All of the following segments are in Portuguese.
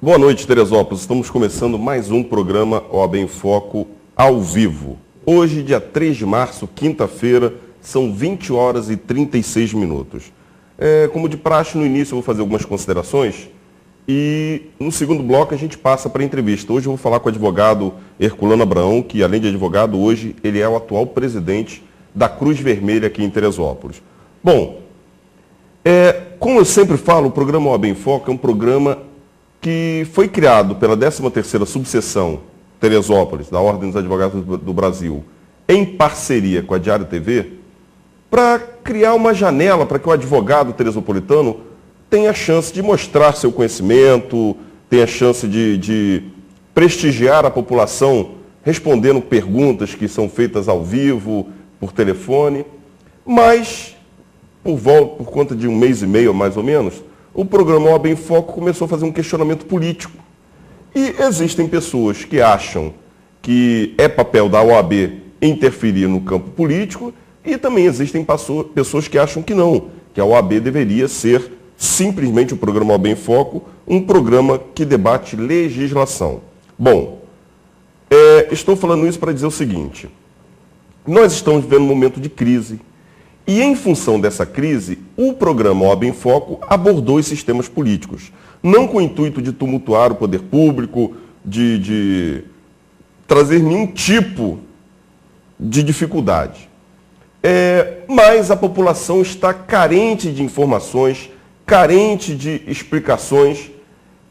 Boa noite, Teresópolis. Estamos começando mais um programa OAB em Foco ao vivo. Hoje, dia 3 de março, quinta-feira, são 20 horas e 36 minutos. Como de praxe, no início eu vou fazer algumas considerações e no segundo bloco a gente passa para a entrevista. Hoje eu vou falar com o advogado Herculano Abraão, que além de advogado, hoje ele é o atual presidente da Cruz Vermelha aqui em Teresópolis. Bom, como eu sempre falo, o programa OAB em Foco é um programa que foi criado pela 13ª Subseção Teresópolis, da Ordem dos Advogados do Brasil, em parceria com a Diário TV, para criar uma janela para que o advogado teresopolitano tenha a chance de mostrar seu conhecimento, tenha a chance de prestigiar a população respondendo perguntas que são feitas ao vivo, por telefone. Mas, por conta de um mês e meio, mais ou menos, o programa OAB em Foco começou a fazer um questionamento político. E existem pessoas que acham que é papel da OAB interferir no campo político e também existem pessoas que acham que não, que a OAB deveria ser simplesmente o programa OAB em Foco, um programa que debate legislação. Bom, estou falando isso para dizer o seguinte: nós estamos vivendo um momento de crise e, em função dessa crise, o programa OAB em Foco abordou os sistemas políticos, não com o intuito de tumultuar o poder público, de trazer nenhum tipo de dificuldade. Mas a população está carente de informações, carente de explicações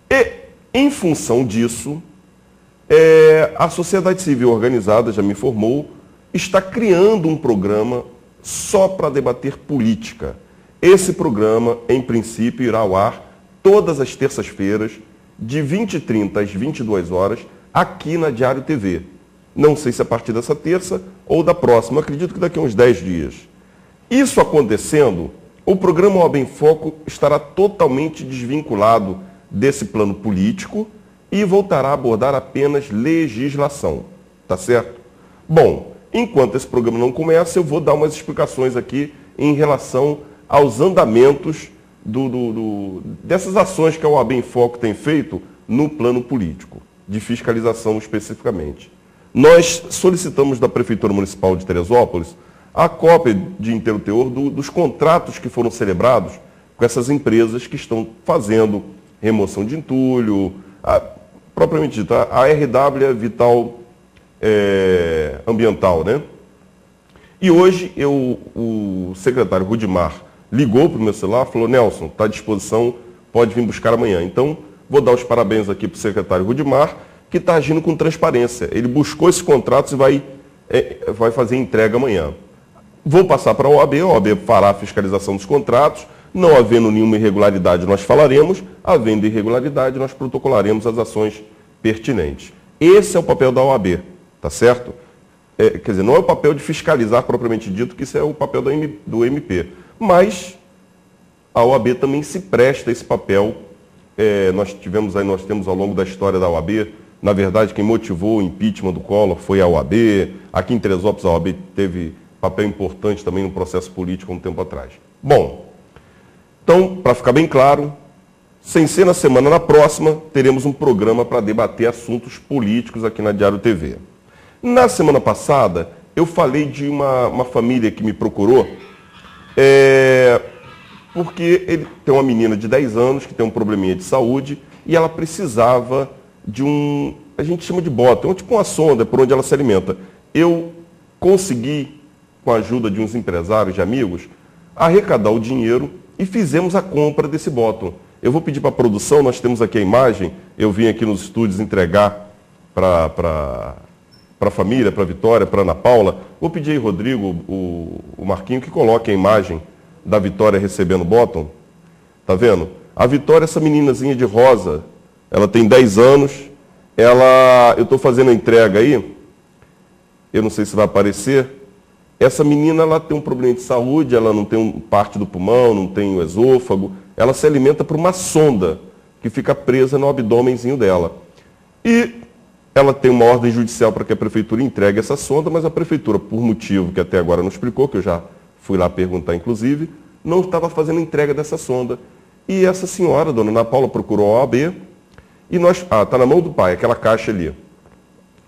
e, em função disso, a sociedade civil organizada, já me informou, está criando um programa só para debater política. Esse programa, em princípio, irá ao ar todas as terças-feiras, de 20h30 às 22 horas, aqui na Diário TV. Não sei se a partir dessa terça ou da próxima, acredito que daqui a uns 10 dias. Isso acontecendo, o programa OAB em Foco estará totalmente desvinculado desse plano político e voltará a abordar apenas legislação. Tá certo? Bom, enquanto esse programa não começa, eu vou dar umas explicações aqui em relação aos andamentos dessas ações que a OAB em Foco tem feito no plano político, de fiscalização especificamente. Nós solicitamos da Prefeitura Municipal de Teresópolis a cópia de inteiro teor dos contratos que foram celebrados com essas empresas que estão fazendo remoção de entulho, propriamente dito, a RW é Vital Ambiental, né? E hoje o secretário Rudimar ligou para o meu celular e falou: Nelson, está à disposição, pode vir buscar amanhã. Então, vou dar os parabéns aqui para o secretário Rudimar, que está agindo com transparência. Ele buscou esses contratos e vai fazer entrega amanhã. Vou passar para a OAB fará a fiscalização dos contratos. Não havendo nenhuma irregularidade, nós falaremos. Havendo irregularidade, nós protocolaremos as ações pertinentes. Esse é o papel da OAB, tá certo? Quer dizer, não é o papel de fiscalizar propriamente dito, que isso é o papel do MP. Mas a OAB também se presta a esse papel. Nós temos ao longo da história da OAB, na verdade, quem motivou o impeachment do Collor foi a OAB. Aqui em Teresópolis, a OAB teve papel importante também no processo político há um tempo atrás. Bom, então, para ficar bem claro, sem ser na semana, na próxima, teremos um programa para debater assuntos políticos aqui na Diário TV. Na semana passada, eu falei de uma família que me procurou, porque ele tem uma menina de 10 anos que tem um probleminha de saúde e ela precisava de a gente chama de bota, tipo uma sonda por onde ela se alimenta. Eu consegui, com a ajuda de uns empresários, de amigos, arrecadar o dinheiro e fizemos a compra desse bottom. Eu vou pedir para a produção, nós temos aqui a imagem, eu vim aqui nos estúdios entregar para a família, para a Vitória, para a Ana Paula. Vou pedir aí, Rodrigo, o Marquinho, que coloque a imagem da Vitória recebendo o bottom. Tá vendo? A Vitória, essa meninazinha de rosa, ela tem 10 anos, eu estou fazendo a entrega aí, eu não sei se vai aparecer. Essa menina, ela tem um problema de saúde, ela não tem parte do pulmão, não tem o esôfago, ela se alimenta por uma sonda que fica presa no abdômenzinho dela. E ela tem uma ordem judicial para que a prefeitura entregue essa sonda, mas a prefeitura, por motivo que até agora não explicou, que eu já fui lá perguntar inclusive, não estava fazendo entrega dessa sonda. E essa senhora, dona Ana Paula, procurou a OAB E nós, está na mão do pai, aquela caixa ali.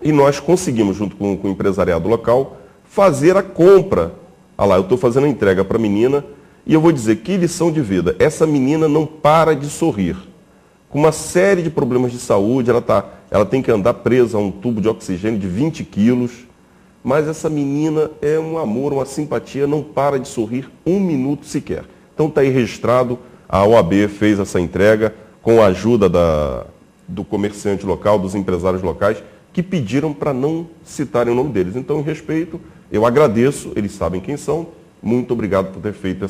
E nós conseguimos, junto com o empresariado local, fazer a compra. Olha lá, eu estou fazendo a entrega para a menina e eu vou dizer, que lição de vida. Essa menina não para de sorrir. Com uma série de problemas de saúde, ela tem que andar presa a um tubo de oxigênio de 20 quilos. Mas essa menina é um amor, uma simpatia, não para de sorrir um minuto sequer. Então está aí registrado, a OAB fez essa entrega com a ajuda do comerciante local, dos empresários locais, que pediram para não citarem o nome deles. Então, em respeito, eu agradeço, eles sabem quem são, muito obrigado por ter feito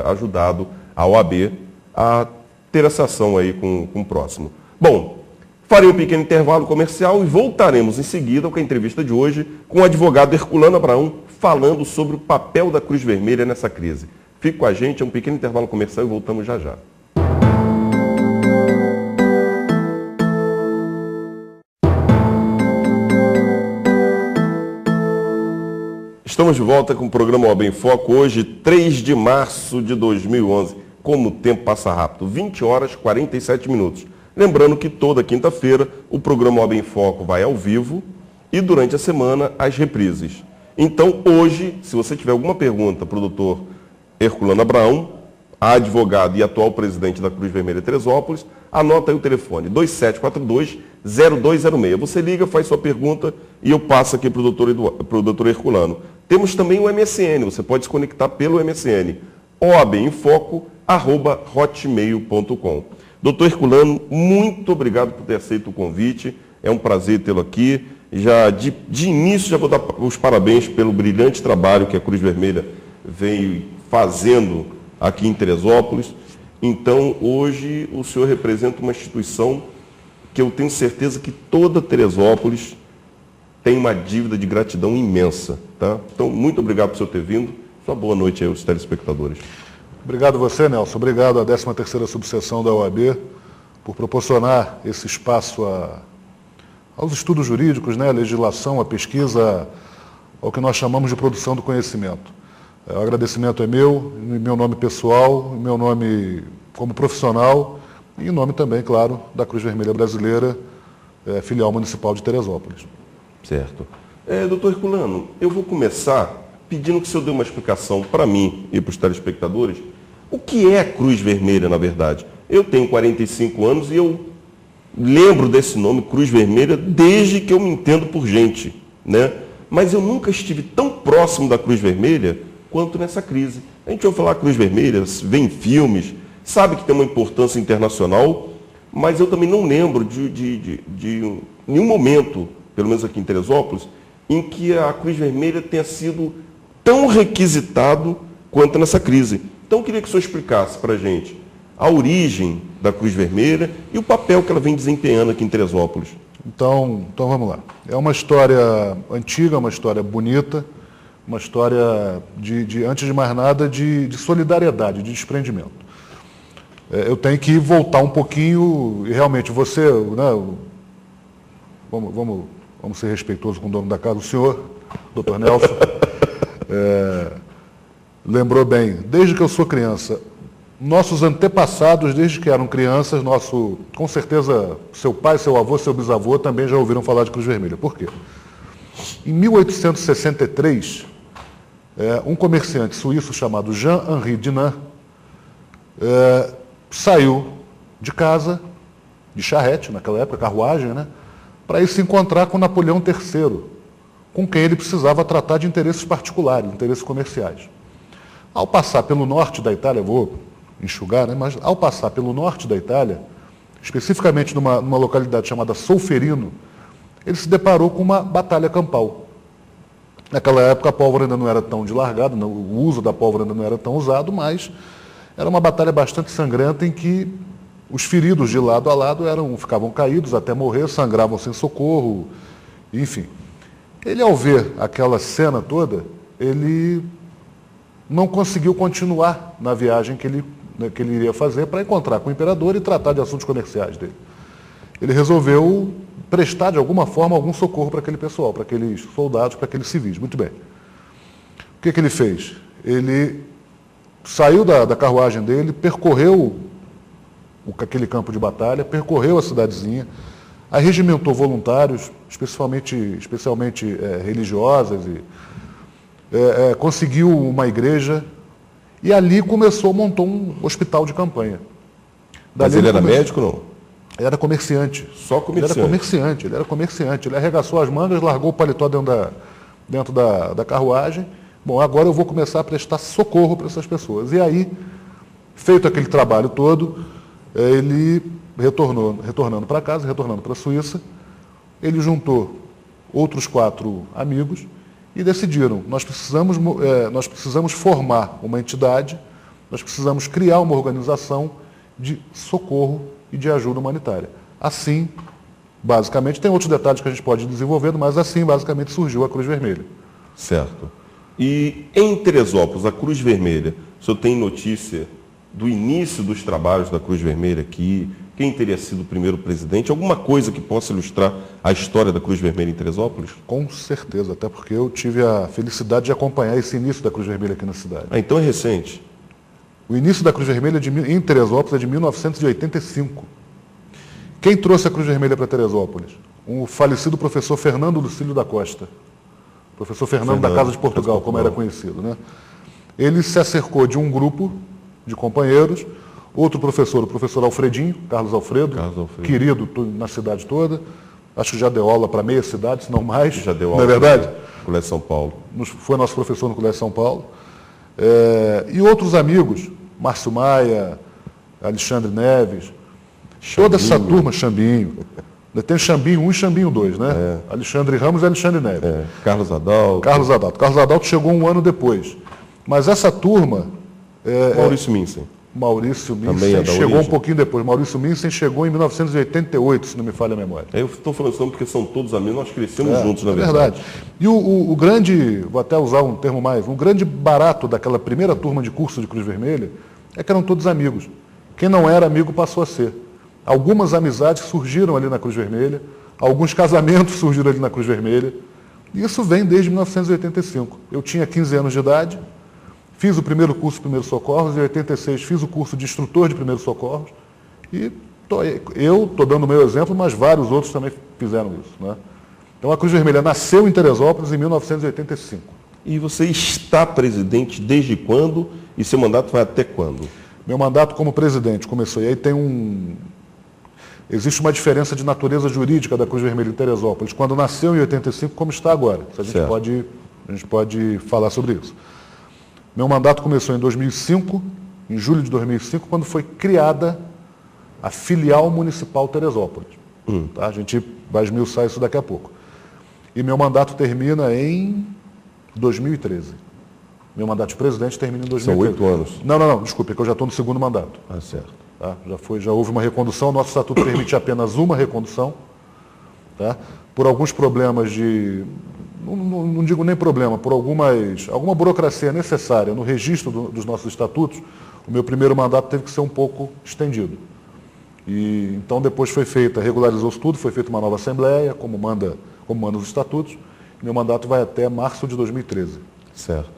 ajudado a OAB a ter essa ação aí com o próximo. Bom, farei um pequeno intervalo comercial e voltaremos em seguida com a entrevista de hoje com o advogado Herculano Abraão, falando sobre o papel da Cruz Vermelha nessa crise. Fique com a gente, é um pequeno intervalo comercial e voltamos já já. Estamos de volta com o programa OAB em Foco, hoje, 3 de março de 2011. Como o tempo passa rápido, 20 horas e 47 minutos. Lembrando que toda quinta-feira o programa OAB em Foco vai ao vivo e durante a semana as reprises. Então, hoje, se você tiver alguma pergunta para o doutor Herculano Abraão, advogado e atual presidente da Cruz Vermelha Teresópolis, anota aí o telefone, 2742-0206. Você liga, faz sua pergunta e eu passo aqui para o doutor Herculano. Temos também o MSN, você pode se conectar pelo MSN, oabinfoco@hotmail.com. Doutor Herculano, muito obrigado por ter aceito o convite, é um prazer tê-lo aqui. Já de início já vou dar os parabéns pelo brilhante trabalho que a Cruz Vermelha vem fazendo aqui em Teresópolis. Então, hoje o senhor representa uma instituição que eu tenho certeza que toda Teresópolis tem uma dívida de gratidão imensa. Tá? Então, muito obrigado por o senhor ter vindo. Sua boa noite aí aos telespectadores. Obrigado você, Nelson. Obrigado à 13ª subseção da OAB por proporcionar esse espaço aos estudos jurídicos, né, à legislação, à pesquisa, ao que nós chamamos de produção do conhecimento. O agradecimento é meu, em meu nome pessoal, em meu nome como profissional e em nome também, claro, da Cruz Vermelha Brasileira, filial municipal de Teresópolis. Certo. Doutor Herculano, eu vou começar pedindo que o senhor dê uma explicação para mim e para os telespectadores. O que é a Cruz Vermelha, na verdade? Eu tenho 45 anos e eu lembro desse nome, Cruz Vermelha, desde que eu me entendo por gente, né? Mas eu nunca estive tão próximo da Cruz Vermelha quanto nessa crise. A gente ouve falar Cruz Vermelha, vê em filmes, sabe que tem uma importância internacional, mas eu também não lembro de nenhum momento, pelo menos aqui em Teresópolis, em que a Cruz Vermelha tenha sido tão requisitado quanto nessa crise. Então, eu queria que o senhor explicasse para a gente a origem da Cruz Vermelha e o papel que ela vem desempenhando aqui em Teresópolis. Então vamos lá. É uma história antiga, uma história bonita, uma história, antes de mais nada, de solidariedade, de desprendimento. Eu tenho que voltar um pouquinho, e realmente você, né, vamos ser respeitosos com o dono da casa, o senhor, doutor Nelson, lembrou bem, desde que eu sou criança, nossos antepassados, desde que eram crianças, com certeza, seu pai, seu avô, seu bisavô também já ouviram falar de Cruz Vermelha. Por quê? Em 1863, um comerciante suíço chamado Jean-Henri Dunant saiu de casa, de charrete, naquela época, carruagem, né, para ir se encontrar com Napoleão III, com quem ele precisava tratar de interesses particulares, interesses comerciais. Ao passar pelo norte da Itália, vou enxugar, né, mas ao passar pelo norte da Itália, especificamente numa localidade chamada Solferino, ele se deparou com uma batalha campal. Naquela época a pólvora ainda não era tão de largada, o uso da pólvora ainda não era tão usado, mas era uma batalha bastante sangrenta em que os feridos de lado a lado ficavam caídos até morrer, sangravam sem socorro, enfim. Ele, ao ver aquela cena toda, ele não conseguiu continuar na viagem que ele iria fazer para encontrar com o imperador e tratar de assuntos comerciais dele. Ele resolveu prestar, de alguma forma, algum socorro para aquele pessoal, para aqueles soldados, para aqueles civis. Muito bem. O que ele fez? Ele saiu da carruagem dele, percorreu aquele campo de batalha, percorreu a cidadezinha, arregimentou voluntários, especialmente religiosas, e conseguiu uma igreja, e ali montou um hospital de campanha. Mas ele era médico ou não? Ele era comerciante. Só comerciante? Ele era comerciante. Ele arregaçou as mangas, largou o paletó dentro da carruagem. Bom, agora eu vou começar a prestar socorro para essas pessoas. E aí, feito aquele trabalho todo, ele retornando para casa, retornando para a Suíça, ele juntou outros 4 amigos e decidiram, nós precisamos formar uma entidade, nós precisamos criar uma organização de socorro e de ajuda humanitária. Assim, basicamente, tem outros detalhes que a gente pode ir desenvolvendo, mas assim, basicamente, surgiu a Cruz Vermelha. Certo. E em Teresópolis, a Cruz Vermelha, o senhor tem notícia do início dos trabalhos da Cruz Vermelha aqui? Quem teria sido o primeiro presidente? Alguma coisa que possa ilustrar a história da Cruz Vermelha em Teresópolis? Com certeza, até porque eu tive a felicidade de acompanhar esse início da Cruz Vermelha aqui na cidade. Ah, então é recente. O início da Cruz Vermelha em Teresópolis é de 1985. Quem trouxe a Cruz Vermelha para Teresópolis? O falecido professor Fernando Lucílio da Costa. Professor Fernando da Casa de Portugal, como era conhecido, né? Ele se acercou de um grupo de companheiros, outro professor, o professor Alfredinho, Carlos Alfredo, querido na cidade toda, acho que já deu aula para meia cidade, se não mais. Já deu aula, não é verdade? No Colégio São Paulo. Foi nosso professor no Colégio São Paulo. E outros amigos, Márcio Maia, Alexandre Neves, toda essa turma, Xambinho. Tem Xambinho 1 e Xambinho 2, né? Alexandre Ramos e Alexandre Neves. Carlos Adalto. Carlos Adalto chegou um ano depois. Mas essa turma... Maurício Minsen. Maurício Minsen chegou um pouquinho depois. Maurício Minsen chegou em 1988, se não me falha a memória. Eu estou falando isso porque são todos amigos, nós crescemos juntos, na verdade. Verdade. E o grande, vou até usar um termo mais, um grande barato daquela primeira turma de curso de Cruz Vermelha é que eram todos amigos. Quem não era amigo passou a ser. Algumas amizades surgiram ali na Cruz Vermelha, alguns casamentos surgiram ali na Cruz Vermelha, e isso vem desde 1985. Eu tinha 15 anos de idade, fiz o primeiro curso de Primeiros Socorros, em 86 fiz o curso de instrutor de Primeiros Socorros, e eu estou dando o meu exemplo, mas vários outros também fizeram isso, né? Então a Cruz Vermelha nasceu em Teresópolis em 1985. E você está presidente desde quando e seu mandato vai até quando? Meu mandato como presidente começou, e aí existe uma diferença de natureza jurídica da Cruz Vermelha em Teresópolis, quando nasceu em 85, como está agora. A gente pode falar sobre isso. Meu mandato começou em 2005, em julho de 2005, quando foi criada a filial municipal Teresópolis. Tá? A gente vai esmiuçar isso daqui a pouco. E meu mandato termina em 2013. Meu mandato de presidente termina em 2013. São 8 anos. Não, desculpe, é que eu já estou no segundo mandato. Ah, certo. Tá? Já houve uma recondução, nosso estatuto permite apenas uma recondução, tá? Por alguns problemas não digo nem problema, por alguma burocracia necessária no registro dos nossos estatutos, o meu primeiro mandato teve que ser um pouco estendido. E então depois regularizou-se tudo, foi feita uma nova assembleia, como manda os estatutos, e meu mandato vai até março de 2013. Certo.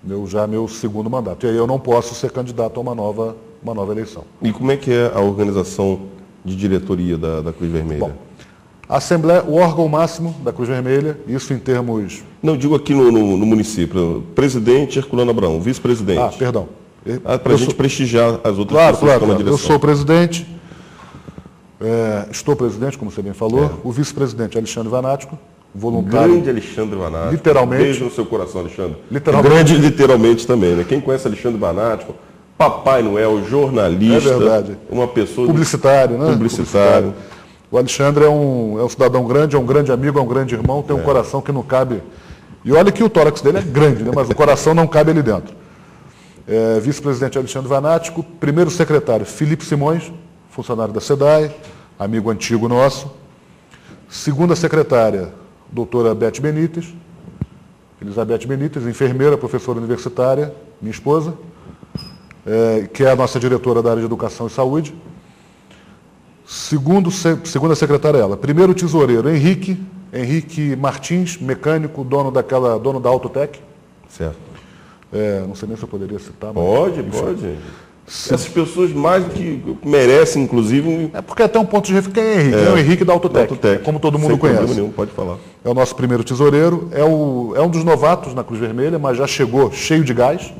Meu segundo mandato. E aí eu não posso ser candidato a uma nova eleição. E como é que é a organização de diretoria da Cruz Vermelha? Bom, a Assembleia, o órgão máximo da Cruz Vermelha, isso em termos... Não, digo aqui no município. Presidente Herculano Abrão, vice-presidente. Perdão. Para a gente prestigiar as outras pessoas que estão na direção. Eu sou presidente, estou presidente, como você bem falou, o vice-presidente Alexandre Vanático, voluntário. Grande Alexandre Vanático. Literalmente. Beijo no seu coração, Alexandre. Literalmente. Grande literalmente também, né? Quem conhece Alexandre Vanático, Papai Noel, jornalista. É verdade. Uma pessoa... Publicitário, né? Publicitário. O Alexandre é um cidadão grande, é um grande amigo, é um grande irmão, tem um coração que não cabe... E olha que o tórax dele é grande, né? Mas o coração não cabe ali dentro. Vice-presidente Alexandre Vanático, primeiro secretário Felipe Simões, funcionário da SEDAI, amigo antigo nosso. Segunda secretária, doutora Beth Benítez, Elizabeth Benítez, enfermeira, professora universitária, minha esposa, que é a nossa diretora da área de Educação e Saúde. Segunda secretária ela. Primeiro tesoureiro, Henrique Martins, mecânico, dono da Autotec. Certo. Não sei nem se eu poderia citar. Pode. Essas pessoas mais do que merecem, inclusive... É porque até um ponto de referência. Quem é Henrique? É o Henrique da Autotec, como todo mundo conhece. Sem problema nenhum, pode falar. É o nosso primeiro tesoureiro, é um dos novatos na Cruz Vermelha, mas já chegou cheio de gás.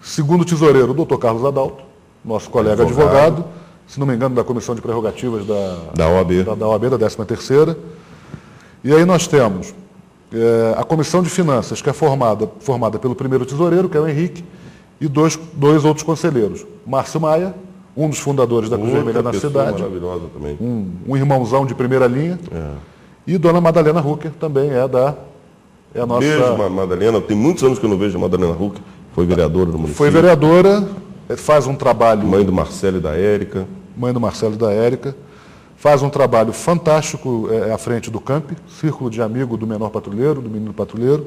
Segundo tesoureiro, o doutor Carlos Adalto, nosso colega advogado, se não me engano, da Comissão de Prerrogativas da OAB, da 13ª. E aí nós temos a Comissão de Finanças, que é formada pelo primeiro tesoureiro, que é o Henrique, e dois outros conselheiros. Márcio Maia, um dos fundadores da Cruz Vermelha na cidade, maravilhosa também. Um irmãozão de primeira linha, e dona Madalena Rucker, também é a nossa... Beijo, Madalena. Tem muitos anos que eu não vejo a Madalena Rucker. Foi vereadora do município. Foi vereadora, faz um trabalho... Mãe do Marcelo e da Érica. Faz um trabalho fantástico à frente do CAMP, Círculo de Amigo do Menor Patrulheiro, do Menino Patrulheiro.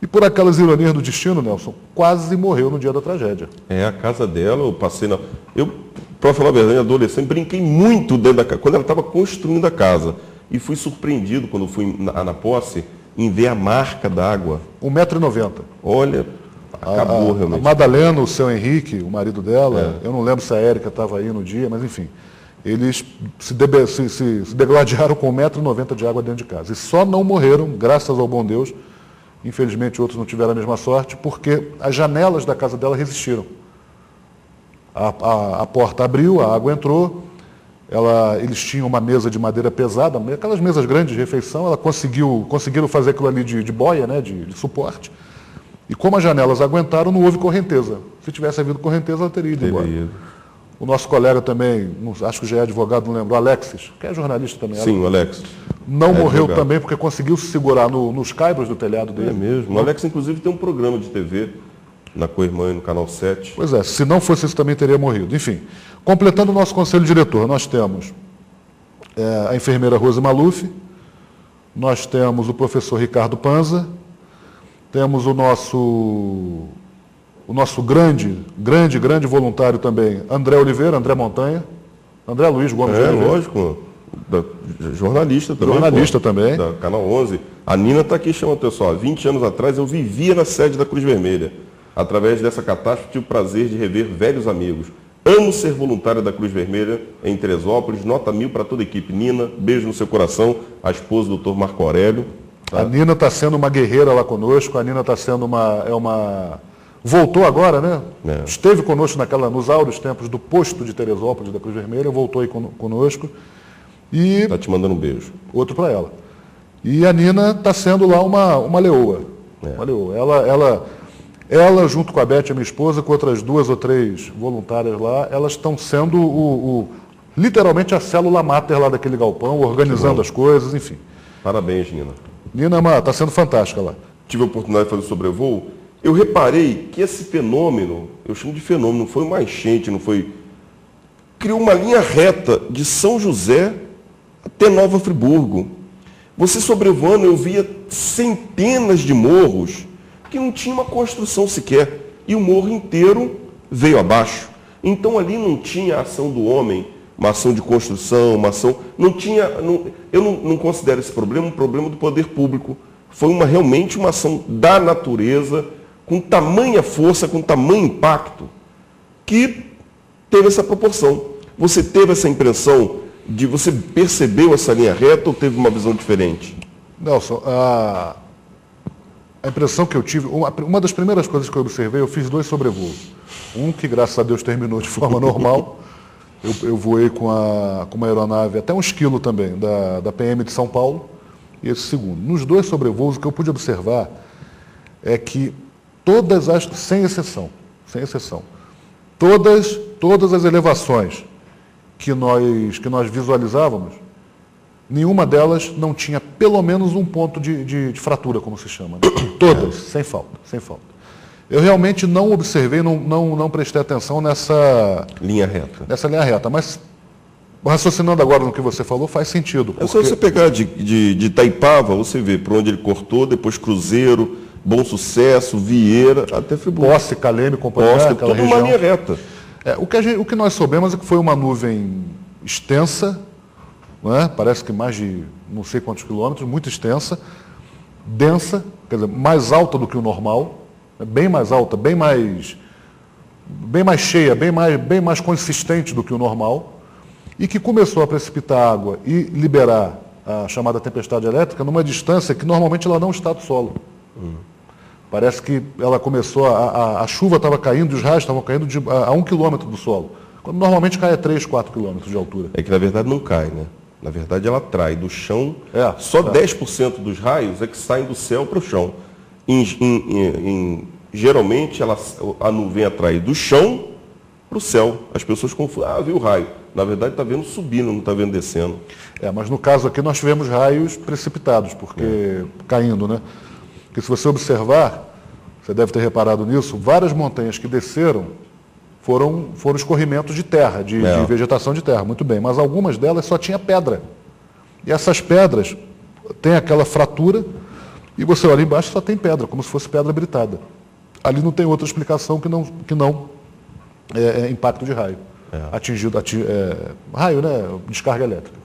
E por aquelas ironias do destino, Nelson, quase morreu no dia da tragédia. A casa dela, eu passei na... Eu, para falar a verdade, adolescente, brinquei muito dentro da casa, quando ela estava construindo a casa. E fui surpreendido, quando fui na posse, em ver a marca d'água. 1,90 m. Olha, acabou realmente. A Madalena, o seu Henrique, o marido dela, eu não lembro se a Érica estava aí no dia, mas enfim, eles se degladiaram com 1,90 m de água dentro de casa. E só não morreram, graças ao bom Deus. Infelizmente, outros não tiveram a mesma sorte, porque as janelas da casa dela resistiram. A porta abriu, a água entrou, eles tinham uma mesa de madeira pesada, aquelas mesas grandes de refeição, ela conseguiram fazer aquilo ali de boia, né, de suporte. E como as janelas aguentaram, não houve correnteza. Se tivesse havido correnteza, ela teria ido embora. O nosso colega também, acho que já é advogado, não lembro, Alexis, que é jornalista também. Sim, o Alexis. Não morreu também porque conseguiu se segurar nos caibros do telhado dele. É mesmo. O Alex, inclusive, tem um programa de TV na Coirmã, no Canal 7. Pois é, se não fosse isso também teria morrido. Enfim, completando o nosso conselho diretor, nós temos a enfermeira Rose Maluf, nós temos o professor Ricardo Panza, temos o nosso grande voluntário também, André Oliveira, André Montanha, André Luiz Gomes de Oliveira. Lógico. Jornalista também. Jornalista também. Da Canal 11. A Nina está aqui chamando, pessoal. 20 anos atrás eu vivia na sede da Cruz Vermelha. Através dessa catástrofe tive o prazer de rever velhos amigos. Amo ser voluntária da Cruz Vermelha em Teresópolis. Nota 1000 para toda a equipe. Nina, beijo no seu coração. A esposa do Dr. Marco Aurélio. Tá? A Nina está sendo uma guerreira lá conosco. A Nina está sendo voltou agora, né? Esteve conosco nos áureos tempos do posto de Teresópolis da Cruz Vermelha. Voltou aí conosco. E está te mandando um beijo. Outro para ela. E a Nina está sendo lá uma leoa. Uma leoa. Ela, junto com a Beth, a minha esposa, com outras 2 ou 3 voluntárias lá, elas estão sendo literalmente a célula máter lá daquele galpão, organizando as coisas, enfim. Parabéns, Nina. Nina, está sendo fantástica lá. Tive a oportunidade de fazer sobrevoo. Eu reparei que esse fenômeno, eu chamo de fenômeno, não foi uma enchente, não foi... Criou uma linha reta de São José até Nova Friburgo. Você sobrevoando, eu via centenas de morros que não tinha uma construção sequer. E o morro inteiro veio abaixo. Então ali não tinha ação do homem, uma ação de construção, uma ação... eu não considero esse problema um problema do poder público. Foi realmente uma ação da natureza, com tamanha força, com tamanho impacto, que teve essa proporção. Você teve essa impressão você percebeu essa linha reta ou teve uma visão diferente? Nelson, a impressão que eu tive, uma das primeiras coisas que eu observei, eu fiz 2 sobrevoos. Um que, graças a Deus, terminou de forma normal. Eu voei com uma aeronave até 1 quilo também, da PM de São Paulo, e esse segundo. Nos 2 sobrevoos, o que eu pude observar é que sem exceção, todas as elevações que nós visualizávamos, nenhuma delas não tinha pelo menos um ponto de fratura, como se chama. Né? Todas, sem falta. Eu realmente não observei, não prestei atenção nessa linha reta. Mas, raciocinando agora no que você falou, faz sentido. É só você pegar de Itaipava, você vê por onde ele cortou, depois Cruzeiro, Bom Sucesso, Vieira, até Friburgo. Posse, Caleme, companhia, aquela região. Uma linha reta. O que nós soubemos é que foi uma nuvem extensa, não é? Parece que mais de não sei quantos quilômetros, muito extensa, densa, quer dizer, mais alta do que o normal, bem mais alta, bem mais bem mais cheia, bem mais consistente do que o normal, e que começou a precipitar água e liberar a chamada tempestade elétrica numa distância que normalmente ela não está do solo. Parece que ela começou, a chuva estava caindo, os raios estavam caindo a 1 quilômetro do solo, quando normalmente cai a 3, 4 quilômetros de altura. É que na verdade não cai, né? Na verdade ela atrai do chão, só 10% dos raios é que saem do céu para o chão. Geralmente a nuvem atrai do chão para o céu. As pessoas confundem, viu o raio. Na verdade está vendo subindo, não está vendo descendo. Mas no caso aqui nós tivemos raios precipitados, porque caindo, né? Porque se você observar, você deve ter reparado nisso, várias montanhas que desceram foram escorrimentos de terra, de vegetação de terra, muito bem. Mas algumas delas só tinha pedra. E essas pedras têm aquela fratura e você olha embaixo só tem pedra, como se fosse pedra britada. Ali não tem outra explicação que não impacto de raio. Raio, né? Descarga elétrica.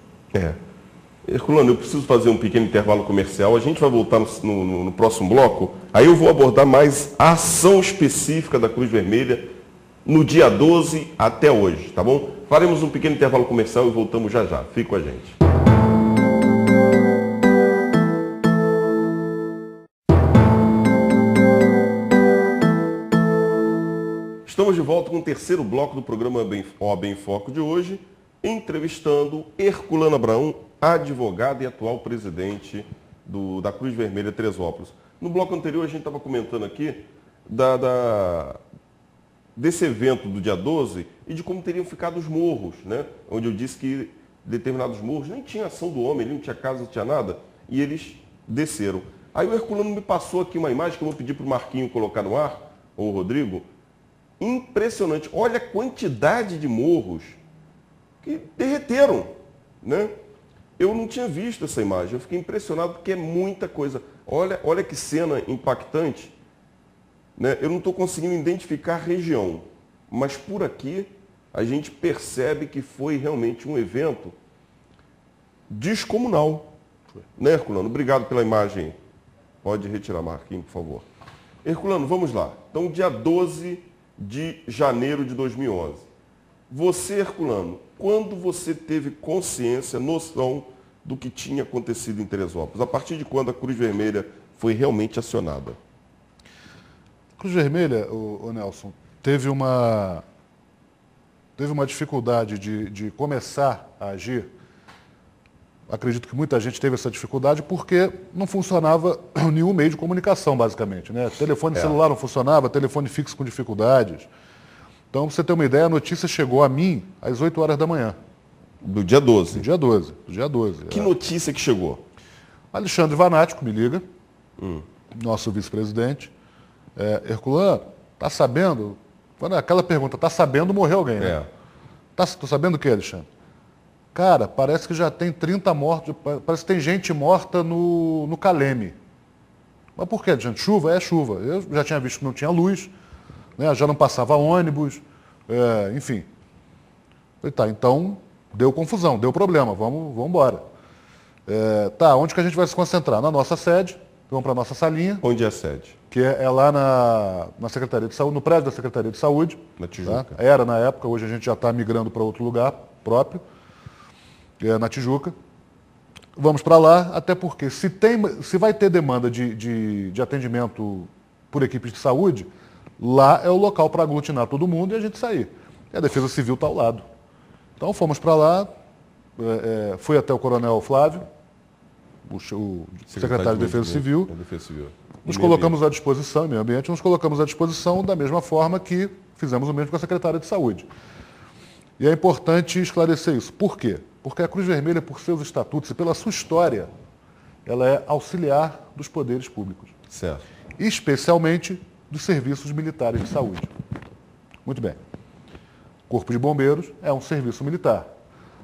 Herculano, eu preciso fazer um pequeno intervalo comercial. A gente vai voltar no próximo bloco. Aí eu vou abordar mais a ação específica da Cruz Vermelha no dia 12 até hoje, tá bom? Faremos um pequeno intervalo comercial e voltamos já já. Fique com a gente. Estamos de volta com o terceiro bloco do programa OAB em Foco de hoje, entrevistando Herculano Abraão, advogado e atual presidente da Cruz Vermelha Teresópolis. No bloco anterior a gente estava comentando aqui desse evento do dia 12 e de como teriam ficado os morros, né? Onde eu disse que determinados morros nem tinha ação do homem, não tinha casa, não tinha nada, e eles desceram. Aí o Herculano me passou aqui uma imagem que eu vou pedir para o Marquinho colocar no ar, ou o Rodrigo. Impressionante. Olha a quantidade de morros que derreteram, né? Eu não tinha visto essa imagem. Eu fiquei impressionado porque é muita coisa. Olha que cena impactante, né? Eu não estou conseguindo identificar a região, mas por aqui a gente percebe que foi realmente um evento descomunal. Né, Herculano? Obrigado pela imagem. Pode retirar, Marquinhos, por favor. Herculano, vamos lá. Então, dia 12 de janeiro de 2011. Você, Herculano, quando você teve consciência, noção do que tinha acontecido em Teresópolis? A partir de quando a Cruz Vermelha foi realmente acionada? A Cruz Vermelha, o Nelson, teve uma dificuldade de começar a agir. Acredito que muita gente teve essa dificuldade porque não funcionava nenhum meio de comunicação, basicamente, né? Telefone celular não funcionava, telefone fixo com dificuldades. Então, para você ter uma ideia, a notícia chegou a mim às 8 horas da manhã. Do dia 12? Do dia 12. Que notícia que chegou? Alexandre Vanático me liga, nosso vice-presidente. Herculano, tá sabendo? Quando aquela pergunta, tá sabendo, morreu alguém, né? Tô sabendo o que, Alexandre? Cara, parece que já tem 30 mortos, parece que tem gente morta no Caleme. Mas por quê, gente? Chuva? É chuva. Eu já tinha visto que não tinha luz, né? Já não passava ônibus, enfim. Falei, tá, então deu confusão, deu problema, vamos embora. Onde que a gente vai se concentrar? Na nossa sede, vamos para a nossa salinha. Onde é a sede? Que é lá na Secretaria de Saúde, no prédio da Secretaria de Saúde. Na Tijuca. Tá? Era na época, hoje a gente já está migrando para outro lugar próprio. Na Tijuca. Vamos para lá, até porque se vai ter demanda de atendimento por equipes de saúde, lá é o local para aglutinar todo mundo e a gente sair. E a Defesa Civil está ao lado. Então fomos para lá, fui até o Coronel Flávio, o secretário de Defesa Civil. Nos colocamos à disposição, meio ambiente, nos colocamos à disposição da mesma forma que fizemos o mesmo com a secretária de Saúde. E é importante esclarecer isso. Por quê? Porque a Cruz Vermelha, por seus estatutos e pela sua história, ela é auxiliar dos poderes públicos. Certo. Especialmente dos serviços militares de saúde. Muito bem. Corpo de Bombeiros é um serviço militar.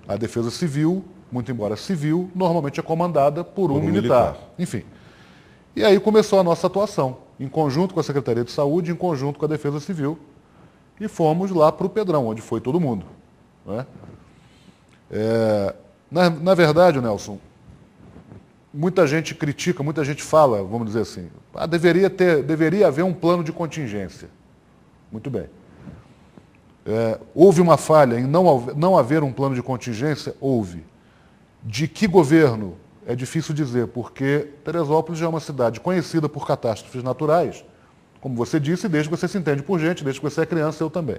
A Defesa Civil, muito embora civil, normalmente é comandada por um militar. Enfim. E aí começou a nossa atuação, em conjunto com a Secretaria de Saúde, em conjunto com a Defesa Civil, e fomos lá para o Pedrão, onde foi todo mundo. Né? Na verdade, Nelson, muita gente critica, muita gente fala, vamos dizer assim, deveria haver um plano de contingência. Muito bem. Houve uma falha em não haver um plano de contingência? Houve. De que governo? É difícil dizer, porque Teresópolis já é uma cidade conhecida por catástrofes naturais, como você disse, desde que você se entende por gente, desde que você é criança, eu também.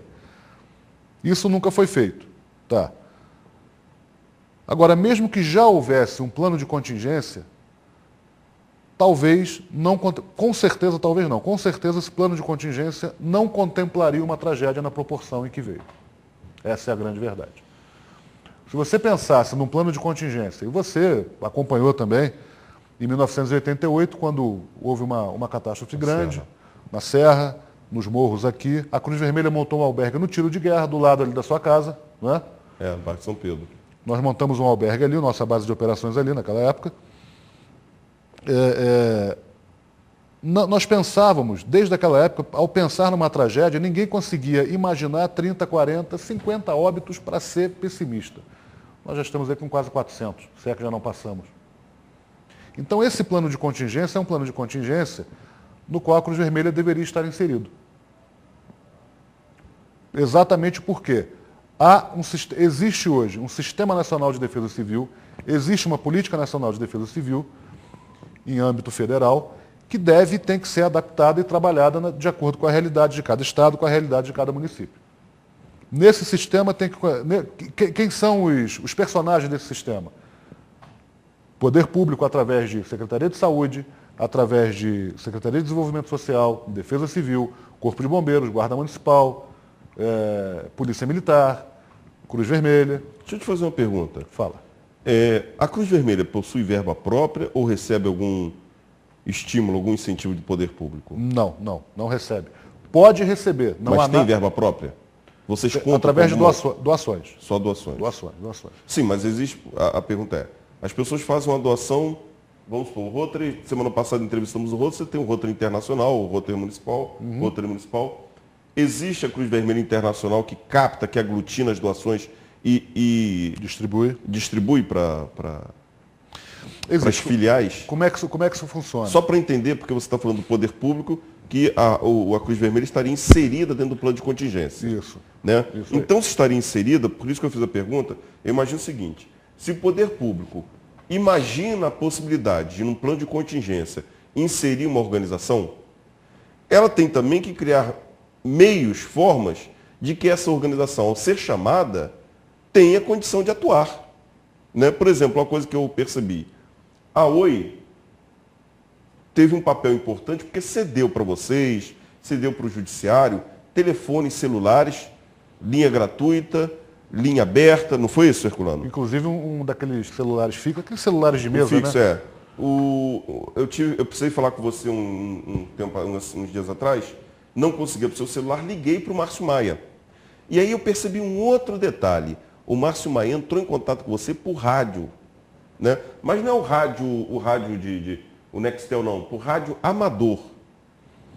Isso nunca foi feito. Tá. Agora, mesmo que já houvesse um plano de contingência, talvez não, com certeza esse plano de contingência não contemplaria uma tragédia na proporção em que veio. Essa é a grande verdade. Se você pensasse num plano de contingência, e você acompanhou também, em 1988, quando houve uma catástrofe grande, na Serra, nos morros aqui, a Cruz Vermelha montou um albergue no tiro de guerra, do lado ali da sua casa, né? No Parque São Pedro. Nós montamos um albergue ali, nossa base de operações ali naquela época. Nós pensávamos, desde aquela época, ao pensar numa tragédia, ninguém conseguia imaginar 30, 40, 50 óbitos para ser pessimista. Nós já estamos aí com quase 400, se é que já não passamos. Então, esse plano de contingência é um plano de contingência no qual a Cruz Vermelha deveria estar inserido. Exatamente porque existe hoje um Sistema Nacional de Defesa Civil, existe uma Política Nacional de Defesa Civil, em âmbito federal, que tem que ser adaptada e trabalhada de acordo com a realidade de cada estado, com a realidade de cada município. Nesse sistema tem que... Quem são os personagens desse sistema? Poder Público, através de Secretaria de Saúde, através de Secretaria de Desenvolvimento Social, Defesa Civil, Corpo de Bombeiros, Guarda Municipal, Polícia Militar, Cruz Vermelha. Deixa eu te fazer uma pergunta. Fala. A Cruz Vermelha possui verba própria ou recebe algum estímulo, algum incentivo do poder público? Não recebe. Pode receber. Mas tem verba própria? Vocês contam através de doações. Só doações? Doações. Sim, mas existe... A pergunta é, as pessoas fazem uma doação, vamos supor, o Rotary, semana passada entrevistamos o Rotary, você tem o Rotary Internacional, o Rotary Municipal, Rotary Municipal. Existe a Cruz Vermelha Internacional que capta, que aglutina as doações e distribui para as filiais? Como é que isso funciona? Só para entender, porque você está falando do poder público, que a Cruz Vermelha estaria inserida dentro do plano de contingência. Isso. Né? Isso então, se estaria inserida, por isso que eu fiz a pergunta, eu imagino o seguinte, se o poder público imagina a possibilidade de, num plano de contingência, inserir uma organização, ela tem também que criar meios, formas, de que essa organização, ao ser chamada, tenha condição de atuar. Né? Por exemplo, uma coisa que eu percebi, a Oi teve um papel importante porque cedeu para vocês, cedeu para o judiciário, telefones celulares, linha gratuita, linha aberta, não foi isso, Herculano? Inclusive um daqueles celulares fixos, aqueles celulares de mesa, fixo, né? Eu precisei falar com você uns dias atrás, não consegui para o seu celular, liguei para o Márcio Maia. E aí eu percebi um outro detalhe. O Márcio Maia entrou em contato com você por rádio. Né? Mas não é o rádio o Nextel não, por rádio amador.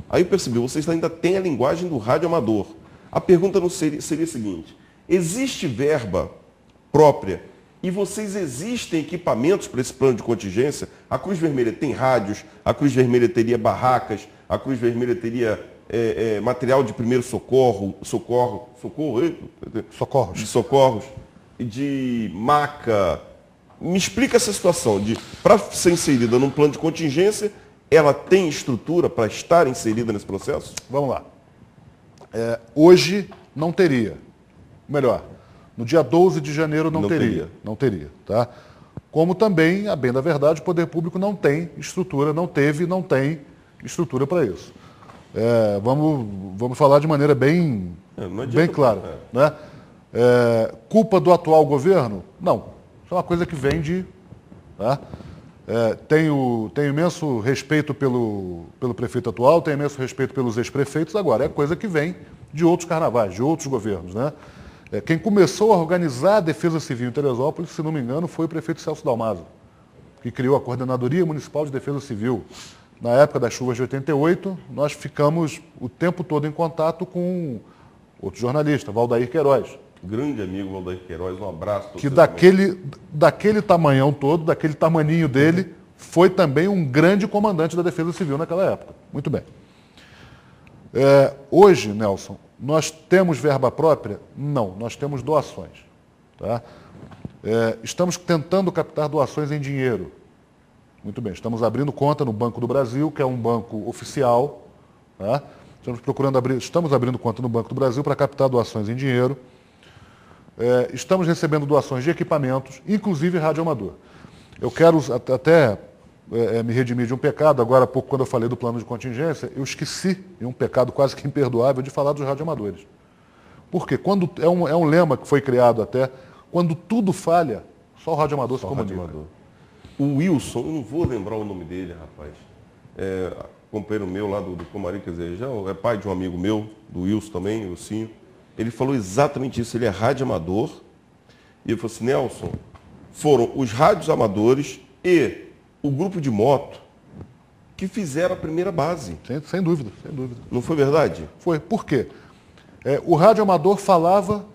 Aí eu percebi, vocês ainda têm a linguagem do rádio amador. A pergunta não seria a seguinte, existe verba própria e vocês existem equipamentos para esse plano de contingência? A Cruz Vermelha tem rádios, a Cruz Vermelha teria barracas, a Cruz Vermelha teria material de primeiro socorros, de maca. Me explica essa situação de, para ser inserida num plano de contingência, ela tem estrutura para estar inserida nesse processo? Vamos lá. Hoje não teria. Melhor, no dia 12 de janeiro não teria. Não teria. Tá? Como também, a bem da verdade, o poder público não tem estrutura, não teve e não tem estrutura para isso. Vamos falar de maneira bem clara. Né? Culpa do atual governo? Não. Isso é uma coisa que vem de... Tá? Tenho imenso respeito pelo prefeito atual, tenho imenso respeito pelos ex-prefeitos, agora é coisa que vem de outros carnavais, de outros governos. Né? Quem começou a organizar a defesa civil em Teresópolis, se não me engano, foi o prefeito Celso Dalmaso, que criou a Coordenadoria Municipal de Defesa Civil. Na época das chuvas de 88, nós ficamos o tempo todo em contato com outro jornalista, Valdair Queiroz. Grande amigo Valdair Queiroz, um abraço. Que daquele tamanhão todo, daquele tamaninho dele, foi também um grande comandante da Defesa Civil naquela época. Muito bem. Hoje, Nelson, Nós temos verba própria? Não, nós temos doações. Tá? Estamos tentando captar doações em dinheiro. Muito bem, estamos abrindo conta no Banco do Brasil, que é um banco oficial. Tá? Estamos abrindo conta no Banco do Brasil para captar doações em dinheiro. Estamos recebendo doações de equipamentos, inclusive radioamador. Eu quero até me redimir de um pecado. Agora há pouco, quando eu falei do plano de contingência, eu esqueci, e um pecado quase que imperdoável, de falar dos radioamadores. Por quê? Quando, é um lema que foi criado até, quando tudo falha, só o radioamador se comunica. O Wilson, eu não vou lembrar o nome dele, rapaz. Companheiro meu lá do Comari, quer dizer, já é pai de um amigo meu, do Wilson também, o Wilson. Ele falou exatamente isso, ele é radioamador. E ele falou assim, Nelson, foram os rádios amadores e o grupo de moto que fizeram a primeira base. Sem dúvida, sem dúvida. Não foi verdade? Foi. Por quê? O radioamador falava...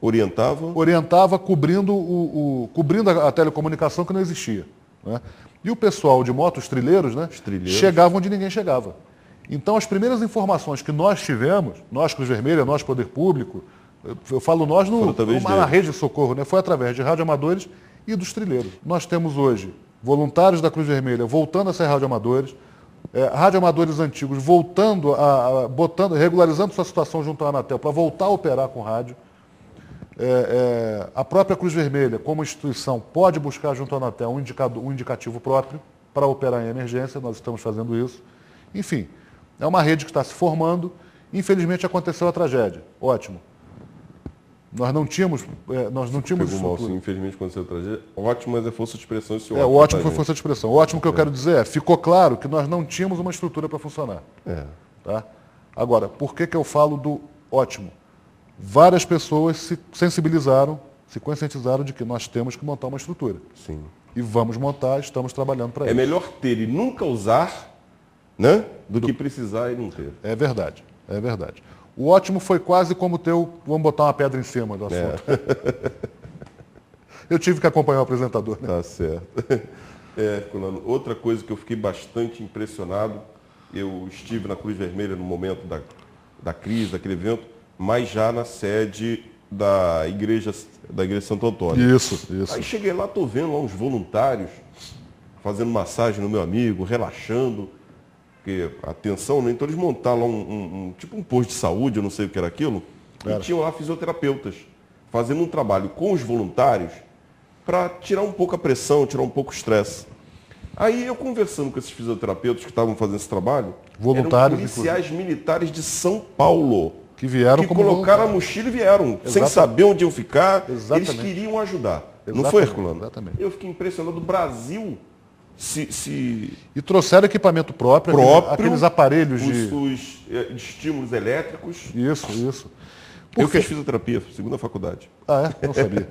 Orientava cobrindo, cobrindo a telecomunicação que não existia. Né? E o pessoal de moto, os trilheiros, né, chegavam onde ninguém chegava. Então, as primeiras informações que nós tivemos, nós Cruz Vermelha, nós Poder Público, eu falo nós na rede de socorro, né, foi através de radioamadores e dos trilheiros. Nós temos hoje voluntários da Cruz Vermelha voltando a ser radioamadores, radioamadores antigos voltando regularizando sua situação junto à Anatel para voltar a operar com rádio. A própria Cruz Vermelha, como instituição, pode buscar junto à Anatel um indicativo próprio para operar em emergência, nós estamos fazendo isso. Enfim, é uma rede que está se formando. Infelizmente aconteceu a tragédia. Ótimo. Nós não tínhamos mal, assim, infelizmente aconteceu a tragédia. Ótimo, mas é força de expressão esse ótimo. Ótimo foi força de expressão. O ótimo que eu quero dizer ficou claro que nós não tínhamos uma estrutura para funcionar. Tá? Agora, por que eu falo do ótimo? Várias pessoas se sensibilizaram, se conscientizaram de que nós temos que montar uma estrutura. Sim. E vamos montar, estamos trabalhando para isso. É melhor ter e nunca usar, né, do que precisar e não ter. É verdade, é verdade. O ótimo foi quase como vamos botar uma pedra em cima do assunto. Eu tive que acompanhar o apresentador. Né? Tá certo. Fulano, outra coisa que eu fiquei bastante impressionado, eu estive na Cruz Vermelha no momento da crise, daquele evento, mas já na sede da igreja Santo Antônio. Isso. Aí cheguei lá, estou vendo lá uns voluntários fazendo massagem no meu amigo, relaxando, porque atenção, né? Então eles montaram lá tipo um posto de saúde, eu não sei o que era aquilo, e tinham lá fisioterapeutas fazendo um trabalho com os voluntários para tirar um pouco a pressão, tirar um pouco o estresse. Aí eu conversando com esses fisioterapeutas que estavam fazendo esse trabalho, voluntários, eram policiais militares de São Paulo, que vieram como colocaram a mochila e vieram, exatamente, sem saber onde iam ficar. Exatamente. Eles queriam ajudar. Exatamente. Não foi, Herculano? Exatamente. Eu fiquei impressionado do Brasil E trouxeram equipamento próprio, aqueles aparelhos de estímulos elétricos. Isso. Eu fiz fisioterapia, segunda faculdade. Não sabia.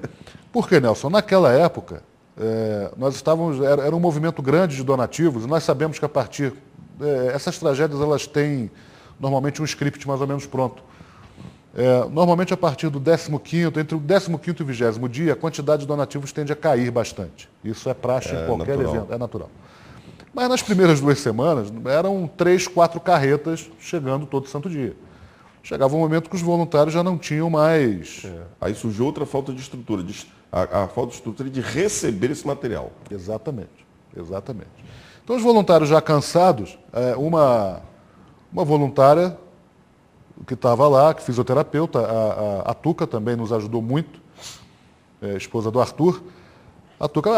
Por quê, Nelson? Naquela época, nós estávamos, era um movimento grande de donativos, e nós sabemos que a partir... essas tragédias, elas têm normalmente um script mais ou menos pronto. Normalmente, a partir do 15º, entre o 15º e o 20º dia, a quantidade de donativos tende a cair bastante. Isso é praxe em qualquer evento, é natural. Mas nas primeiras 2 semanas, eram 3, 4 carretas chegando todo santo dia. Chegava um momento que os voluntários já não tinham mais... Aí surgiu outra falta de estrutura, a falta de estrutura de receber esse material. Exatamente. Então, os voluntários já cansados, uma voluntária que estava lá, que fisioterapeuta, a Tuca também nos ajudou muito, esposa do Arthur. A Tuca,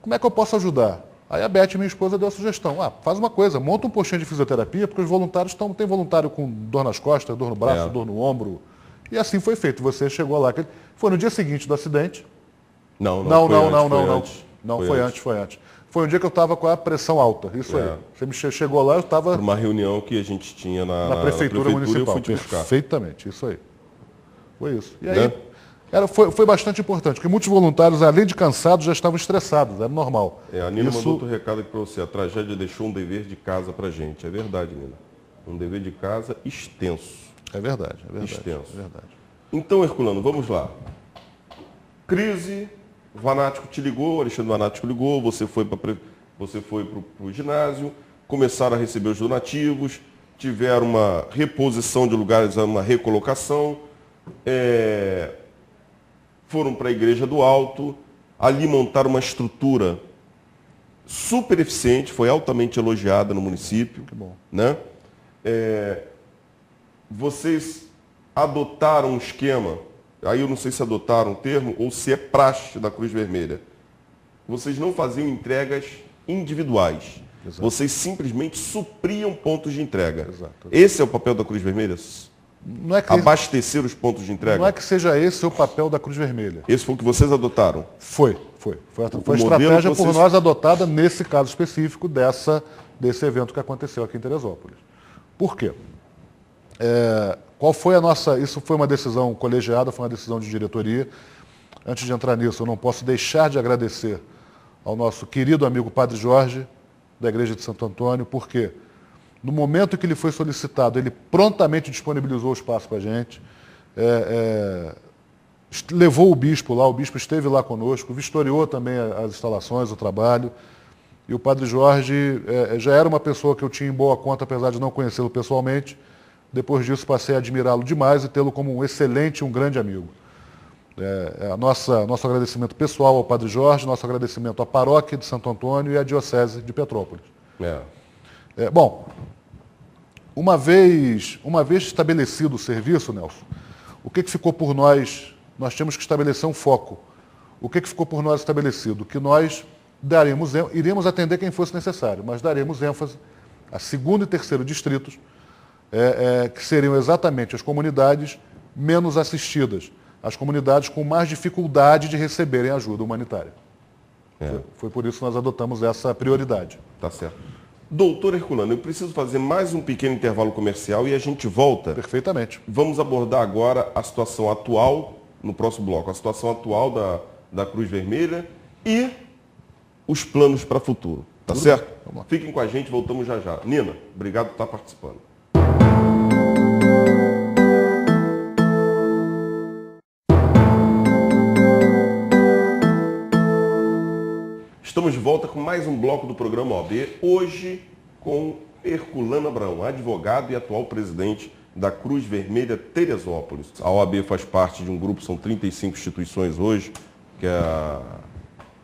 como é que eu posso ajudar? Aí a Beth, minha esposa, deu a sugestão, faz uma coisa, monta um postinho de fisioterapia, porque os voluntários tem voluntário com dor nas costas, dor no braço, dor no ombro. E assim foi feito. Você chegou lá, foi no dia seguinte do acidente. Não, foi antes. Foi um dia que eu estava com a pressão alta, isso aí. Você me chegou lá, eu estava... Por uma reunião que a gente tinha na prefeitura municipal. Eu fui te buscar. Perfeitamente, isso aí. Foi isso. E aí, foi bastante importante, porque muitos voluntários, além de cansados, já estavam estressados, era normal. A Nina mandou outro recado aqui para você, a tragédia deixou um dever de casa para a gente. É verdade, Nina. Um dever de casa extenso. É verdade. Extenso. É verdade. Então, Herculano, vamos lá. Crise... O Vanático te ligou, o Alexandre Vanático ligou, você foi para o ginásio, começaram a receber os donativos, tiveram uma reposição de lugares, uma recolocação, foram para a Igreja do Alto, ali montaram uma estrutura super eficiente, foi altamente elogiada no município. Que bom. Né? Vocês adotaram um esquema, aí eu não sei se adotaram o termo ou se é praxe da Cruz Vermelha. Vocês não faziam entregas individuais. Exato. Vocês simplesmente supriam pontos de entrega. Exato. Esse é o papel da Cruz Vermelha? Não é que Abastecer os pontos de entrega? Não é que seja esse o papel da Cruz Vermelha. Esse foi o que vocês adotaram? Foi a estratégia por nós adotada nesse caso específico desse evento que aconteceu aqui em Teresópolis. Por quê? Qual foi a nossa... Isso foi uma decisão colegiada, foi uma decisão de diretoria. Antes de entrar nisso, eu não posso deixar de agradecer ao nosso querido amigo Padre Jorge, da Igreja de Santo Antônio, porque no momento que ele foi solicitado, ele prontamente disponibilizou o espaço para a gente, levou o bispo lá, o bispo esteve lá conosco, vistoriou também as instalações, o trabalho, e o Padre Jorge já era uma pessoa que eu tinha em boa conta, apesar de não conhecê-lo pessoalmente. Depois disso passei a admirá-lo demais e tê-lo como um excelente, um grande amigo. Nosso agradecimento pessoal ao Padre Jorge, nosso agradecimento à paróquia de Santo Antônio e à Diocese de Petrópolis. Bom, uma vez estabelecido o serviço, Nelson, o que ficou por nós? Nós tínhamos que estabelecer um foco. O que ficou por nós estabelecido? Que nós iríamos atender quem fosse necessário, mas daremos ênfase a segundo e terceiro distritos, que seriam exatamente as comunidades menos assistidas, as comunidades com mais dificuldade de receberem ajuda humanitária. Foi por isso que nós adotamos essa prioridade. Tá certo. Doutor Herculano, eu preciso fazer mais um pequeno intervalo comercial e a gente volta. Perfeitamente. Vamos abordar agora a situação atual, no próximo bloco, a situação atual da Cruz Vermelha e os planos para o futuro. Tá certo? Fiquem com a gente, voltamos já já. Nina, obrigado por estar participando. Estamos de volta com mais um bloco do programa OAB, hoje com Herculano Abraão, advogado e atual presidente da Cruz Vermelha Teresópolis. A OAB faz parte de um grupo, são 35 instituições hoje, que é a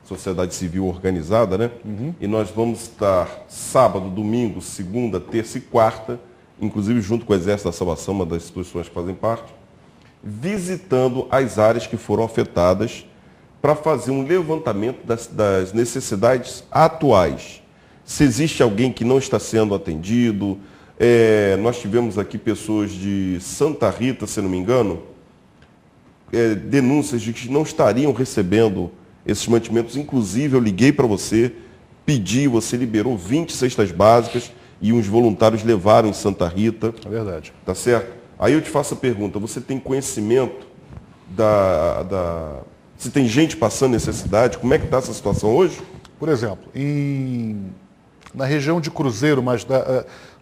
Sociedade Civil Organizada, né? E nós vamos estar sábado, domingo, segunda, terça e quarta, inclusive junto com o Exército da Salvação, uma das instituições que fazem parte, visitando as áreas que foram afetadas para fazer um levantamento das necessidades atuais. Se existe alguém que não está sendo atendido, nós tivemos aqui pessoas de Santa Rita, se não me engano, denúncias de que não estariam recebendo esses mantimentos. Inclusive, eu liguei para você, pedi, você liberou 20 cestas básicas e uns voluntários levaram em Santa Rita. É verdade. Tá certo? Aí eu te faço a pergunta, você tem conhecimento se tem gente passando necessidade? Como é que está essa situação hoje? Por exemplo, na região de Cruzeiro, mas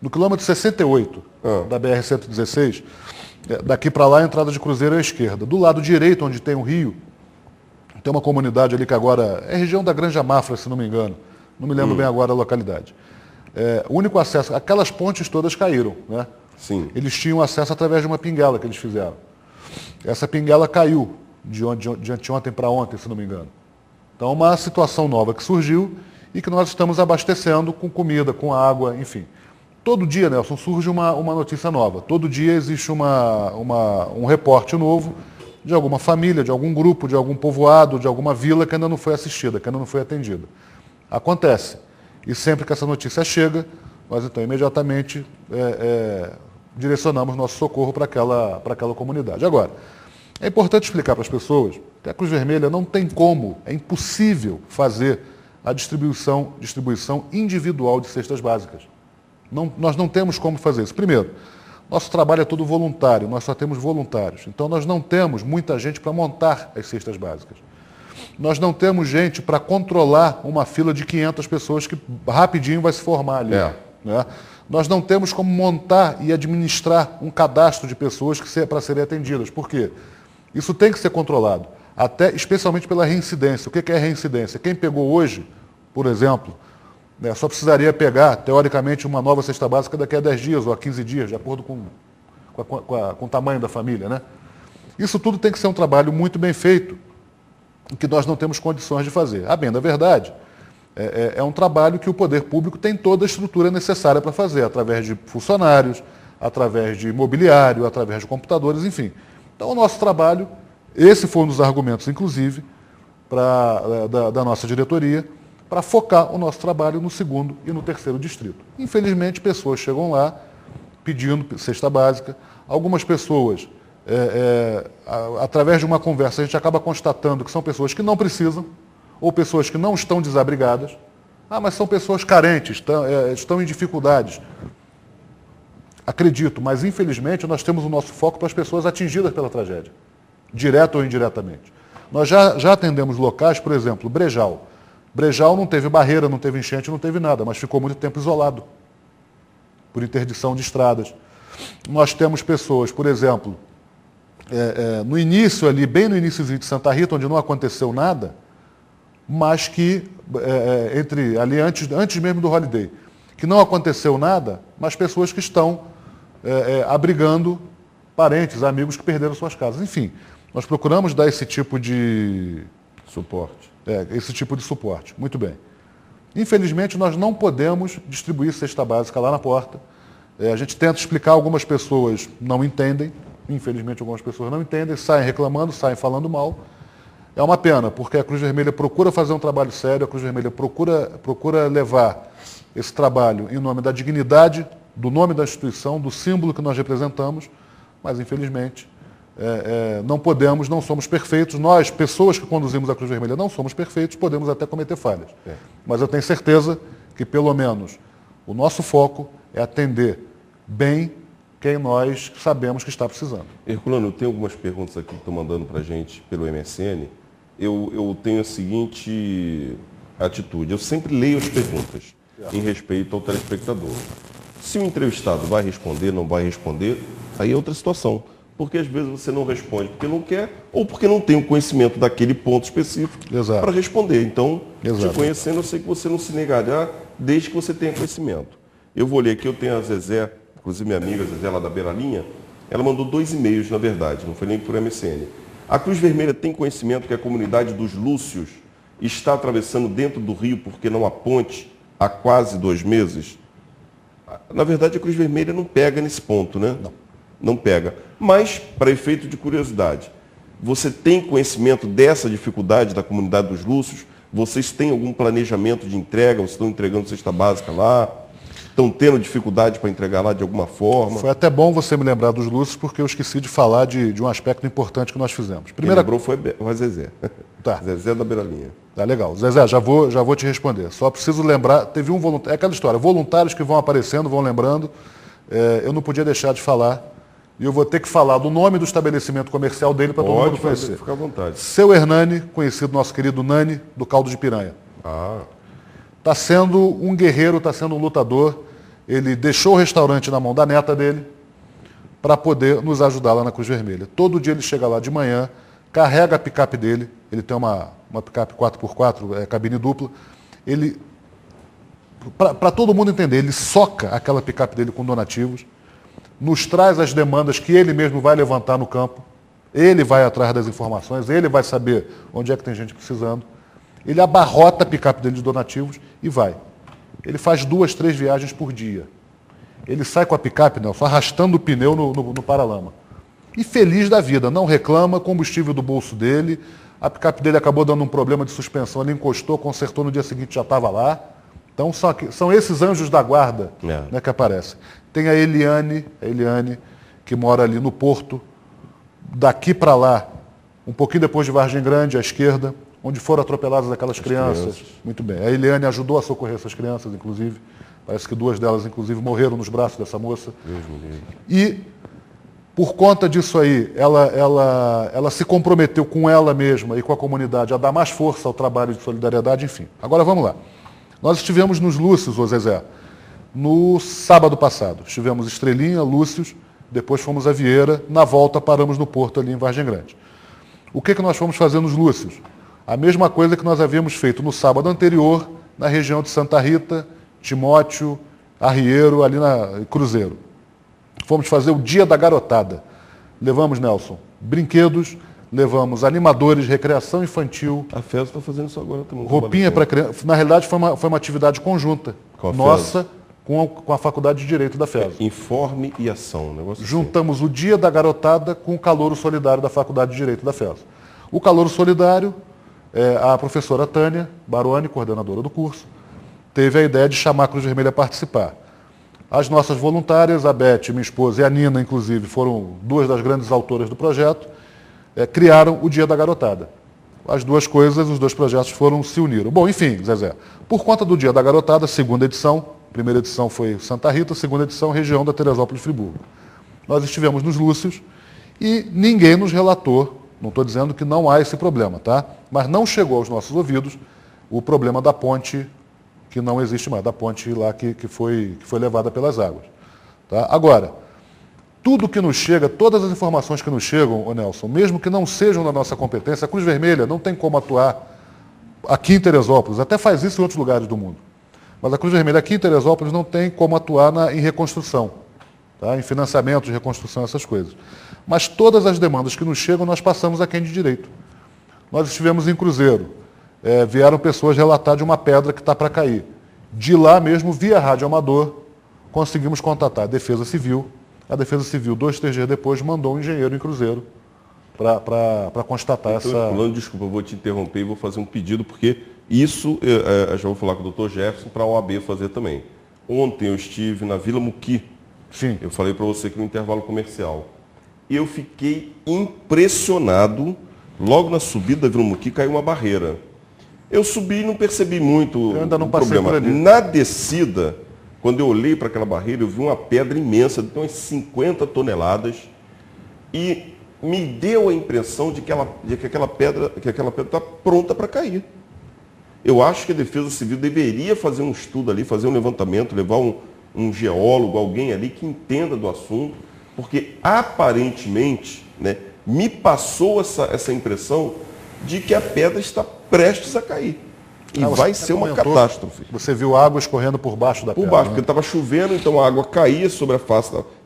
no quilômetro 68 da BR-116, daqui para lá a entrada de Cruzeiro é à esquerda. Do lado direito, onde tem o rio, tem uma comunidade ali que agora é região da Granja Mafra, se não me engano. Não me lembro bem agora a localidade. O único acesso, aquelas pontes todas caíram, né? Sim. Eles tinham acesso através de uma pinguela que eles fizeram. Essa pinguela caiu de anteontem para ontem, se não me engano. Então, uma situação nova que surgiu e que nós estamos abastecendo com comida, com água, enfim. Todo dia, Nelson, surge uma notícia nova. Todo dia existe um reporte novo de alguma família, de algum grupo, de algum povoado, de alguma vila que ainda não foi assistida, que ainda não foi atendida. Acontece. E sempre que essa notícia chega, nós então imediatamente direcionamos nosso socorro para aquela comunidade. Agora, é importante explicar para as pessoas que a Cruz Vermelha não tem como, é impossível fazer a distribuição individual de cestas básicas. Nós não temos como fazer isso. Primeiro, nosso trabalho é todo voluntário, nós só temos voluntários. Então, nós não temos muita gente para montar as cestas básicas. Nós não temos gente para controlar uma fila de 500 pessoas que rapidinho vai se formar ali. Né? Nós não temos como montar e administrar um cadastro de pessoas para serem atendidas. Por quê? Isso tem que ser controlado, especialmente pela reincidência. O que é reincidência? Quem pegou hoje, por exemplo, né? Só precisaria pegar, teoricamente, uma nova cesta básica daqui a 10 dias ou a 15 dias, de acordo com o tamanho da família, né? Isso tudo tem que ser um trabalho muito bem feito, que nós não temos condições de fazer. A bem da verdade, é um trabalho que o poder público tem toda a estrutura necessária para fazer, através de funcionários, através de mobiliário, através de computadores, enfim. Então, o nosso trabalho, esse foi um dos argumentos, inclusive, da nossa diretoria, para focar o nosso trabalho no 2º e no 3º distrito. Infelizmente, pessoas chegam lá pedindo cesta básica. Algumas pessoas, através de uma conversa, a gente acaba constatando que são pessoas que não precisam, ou pessoas que não estão desabrigadas. Ah, mas são pessoas carentes, estão em dificuldades. Acredito, mas infelizmente nós temos o nosso foco para as pessoas atingidas pela tragédia, direto ou indiretamente. Nós já atendemos locais, por exemplo, Brejal. Brejal não teve barreira, não teve enchente, não teve nada, mas ficou muito tempo isolado, por interdição de estradas. Nós temos pessoas, por exemplo, no início ali, bem no iníciozinho de Santa Rita, onde não aconteceu nada, mas que, ali antes mesmo do Holiday, que não aconteceu nada, mas pessoas que estão abrigando parentes, amigos que perderam suas casas. Enfim, nós procuramos dar esse tipo de suporte. Esse tipo de suporte. Muito bem. Infelizmente, nós não podemos distribuir cesta básica lá na porta. A gente tenta explicar, algumas pessoas não entendem. Infelizmente, algumas pessoas não entendem, saem reclamando, saem falando mal. É uma pena, porque a Cruz Vermelha procura fazer um trabalho sério, a Cruz Vermelha procura levar esse trabalho em nome da dignidade, do nome da instituição, do símbolo que nós representamos, mas, infelizmente, não podemos, não somos perfeitos. Nós, pessoas que conduzimos a Cruz Vermelha, não somos perfeitos, podemos até cometer falhas. Mas eu tenho certeza que, pelo menos, o nosso foco é atender bem quem nós sabemos que está precisando. Herculano, eu tenho algumas perguntas aqui que estão mandando para a gente pelo MSN. Eu tenho a seguinte atitude: eu sempre leio as perguntas em respeito ao telespectador. Se o entrevistado vai responder, não vai responder, aí é outra situação. Porque às vezes você não responde porque não quer ou porque não tem o conhecimento daquele ponto específico para responder. Então, te conhecendo, eu sei que você não se negará desde que você tenha conhecimento. Eu vou ler aqui, eu tenho a Zezé, inclusive minha amiga Zezé lá da Beiralinha, ela mandou 2 e-mails, na verdade, não foi nem por MSN. A Cruz Vermelha tem conhecimento que a comunidade dos Lúcios está atravessando dentro do rio porque não há ponte há quase 2 meses? Na verdade, a Cruz Vermelha não pega nesse ponto, né? Não pega. Mas, para efeito de curiosidade, você tem conhecimento dessa dificuldade da comunidade dos Lúcios? Vocês têm algum planejamento de entrega? Vocês estão entregando cesta básica lá? Estão tendo dificuldade para entregar lá de alguma forma? Foi até bom você me lembrar dos Lúcios, porque eu esqueci de falar de um aspecto importante que nós fizemos. Quem lembrou foi o Zezé. Tá. Zezé da Beiralinha. Tá legal. Zezé, já vou te responder. Só preciso lembrar, teve um voluntário, é aquela história, voluntários que vão aparecendo, vão lembrando. Eu não podia deixar de falar, e eu vou ter que falar do nome do estabelecimento comercial dele para todo mundo conhecer. Fica à vontade. Seu Hernani, conhecido nosso querido Nani, do Caldo de Piranha. Está sendo um guerreiro, está sendo um lutador. Ele deixou o restaurante na mão da neta dele para poder nos ajudar lá na Cruz Vermelha. Todo dia ele chega lá de manhã, carrega a picape dele, ele tem uma picape 4x4, cabine dupla. Ele, para todo mundo entender, ele soca aquela picape dele com donativos, nos traz as demandas que ele mesmo vai levantar no campo, ele vai atrás das informações, ele vai saber onde é que tem gente precisando. Ele abarrota a picape dele de donativos e vai. Ele faz 2, 3 viagens por dia. Ele sai com a picape, Nelson, arrastando o pneu no paralama. E feliz da vida, não reclama, combustível do bolso dele. A picape dele acabou dando um problema de suspensão, ele encostou, consertou, no dia seguinte já estava lá. Então são esses anjos da guarda, né, que aparecem. Tem a Eliane, que mora ali no Porto, daqui para lá, um pouquinho depois de Vargem Grande, à esquerda, onde foram atropeladas aquelas crianças. Muito bem. A Eliane ajudou a socorrer essas crianças, inclusive. Parece que 2 delas, inclusive, morreram nos braços dessa moça. Deus me livre. E, por conta disso aí, ela se comprometeu com ela mesma e com a comunidade a dar mais força ao trabalho de solidariedade, enfim. Agora, vamos lá. Nós estivemos nos Lúcios, ô Zezé, no sábado passado. Estivemos Estrelinha, Lúcios, depois fomos a Vieira, na volta paramos no Porto, ali em Vargem Grande. O que nós fomos fazer nos Lúcios? A mesma coisa que nós havíamos feito no sábado anterior, na região de Santa Rita, Timóteo, Arrieiro, ali na Cruzeiro. Fomos fazer o Dia da Garotada. Levamos, Nelson, brinquedos, levamos animadores, recreação infantil. A FES está fazendo isso agora também. Roupinha para criança. Na realidade, foi uma atividade conjunta. Nossa, com a Faculdade de Direito da FES. Informe e ação. Negócio Juntamos o Dia da Garotada com o Calouro Solidário da Faculdade de Direito da FES. O Calouro Solidário, a professora Tânia Baroni, coordenadora do curso, teve a ideia de chamar a Cruz Vermelha a participar. As nossas voluntárias, a Beth, minha esposa, e a Nina, inclusive, foram duas das grandes autoras do projeto, criaram o Dia da Garotada. As duas coisas, os dois projetos se uniram. Bom, enfim, Zezé, por conta do Dia da Garotada, segunda edição, primeira edição foi Santa Rita, segunda edição, região da Teresópolis, Friburgo. Nós estivemos nos Lúcios e ninguém nos relatou, não estou dizendo que não há esse problema, tá? Mas não chegou aos nossos ouvidos o problema da ponte, que não existe mais, da ponte lá que foi levada pelas águas. Tá? Agora, tudo que nos chega, todas as informações que nos chegam, Nelson, mesmo que não sejam da nossa competência, a Cruz Vermelha não tem como atuar aqui em Teresópolis, até faz isso em outros lugares do mundo. Mas a Cruz Vermelha aqui em Teresópolis não tem como atuar em reconstrução, tá? Em financiamento de reconstrução, essas coisas. Mas todas as demandas que nos chegam, nós passamos a quem de direito. Nós estivemos em Cruzeiro, vieram pessoas relatar de uma pedra que está para cair. De lá mesmo, via rádio amador, conseguimos contatar a Defesa Civil. A Defesa Civil, 2, 3 dias depois, mandou um engenheiro em Cruzeiro para constatar então, essa... Fulano, desculpa, eu vou te interromper e vou fazer um pedido, porque isso eu já vou falar com o Dr. Jefferson para a OAB fazer também. Ontem eu estive na Vila Muqui. Sim. Eu falei para você que no intervalo comercial. Eu fiquei impressionado. Logo na subida da Vila Muqui caiu uma barreira. Eu subi e não percebi muito eu ainda não o passei problema. por ali. Na descida, quando eu olhei para aquela barreira, eu vi uma pedra imensa, de umas 50 toneladas, e me deu a impressão de que aquela pedra está pronta para cair. Eu acho que a Defesa Civil deveria fazer um estudo ali, fazer um levantamento, levar um geólogo, alguém ali que entenda do assunto, porque aparentemente, né, me passou essa impressão de que a pedra está prestes a cair. E vai ser uma catástrofe. Você viu água escorrendo por baixo da pedra? Por baixo, né? porque estava chovendo, então a água caía sobre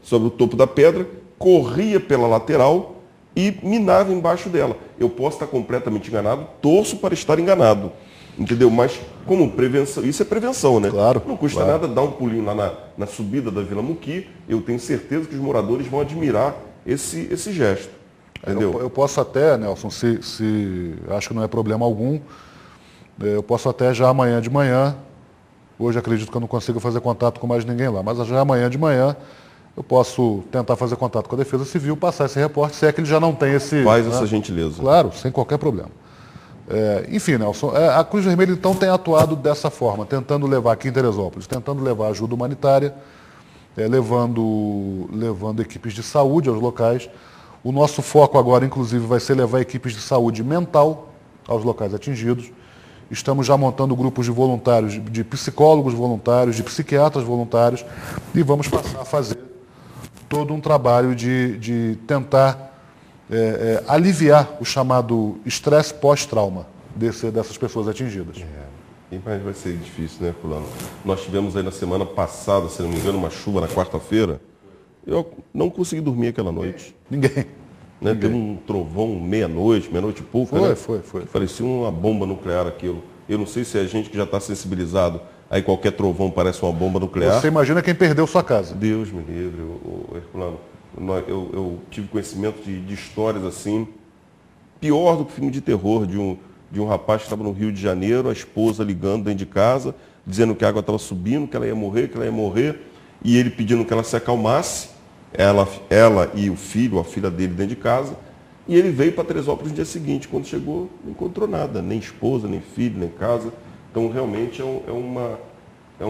sobre o topo da pedra, corria pela lateral e minava embaixo dela. Eu posso estar completamente enganado, torço para estar enganado. Entendeu? Mas como prevenção, isso é prevenção, né? Claro. Não custa nada dar um pulinho lá na subida da Vila Muqui. Eu tenho certeza que os moradores vão admirar esse gesto. Entendeu? Eu posso até, Nelson, se acho que não é problema algum, eu posso até já amanhã de manhã, hoje acredito que eu não consigo fazer contato com mais ninguém lá, mas já amanhã de manhã eu posso tentar fazer contato com a Defesa Civil, passar esse reporte, se é que ele já não tem esse... Faz essa gentileza. Claro, sem qualquer problema. Enfim, Nelson, a Cruz Vermelha então tem atuado dessa forma, tentando levar aqui em Teresópolis, tentando levar ajuda humanitária, levando equipes de saúde aos locais. O nosso foco agora, inclusive, vai ser levar equipes de saúde mental aos locais atingidos. Estamos já montando grupos de voluntários, de psicólogos voluntários, de psiquiatras voluntários, e vamos passar a fazer todo um trabalho de tentar aliviar o chamado estresse pós-trauma dessas pessoas atingidas. Mas vai ser difícil, né, Fulano? Nós tivemos aí na semana passada, se não me engano, uma chuva na quarta-feira. Eu não consegui dormir aquela noite. Ninguém. Né? Teve um trovão meia-noite e pouco. Foi. Parecia uma bomba nuclear aquilo. Eu não sei se é a gente que já está sensibilizado, aí qualquer trovão parece uma bomba nuclear. Você imagina quem perdeu sua casa. Deus me livre, Herculano. Eu tive conhecimento de histórias assim, pior do que filme de terror, de um rapaz que estava no Rio de Janeiro, a esposa ligando dentro de casa, dizendo que a água estava subindo, que ela ia morrer, e ele pedindo que ela se acalmasse, ela e o filho, a filha dele dentro de casa, e ele veio para Teresópolis no dia seguinte. Quando chegou, não encontrou nada, nem esposa, nem filho, nem casa. Então, realmente, é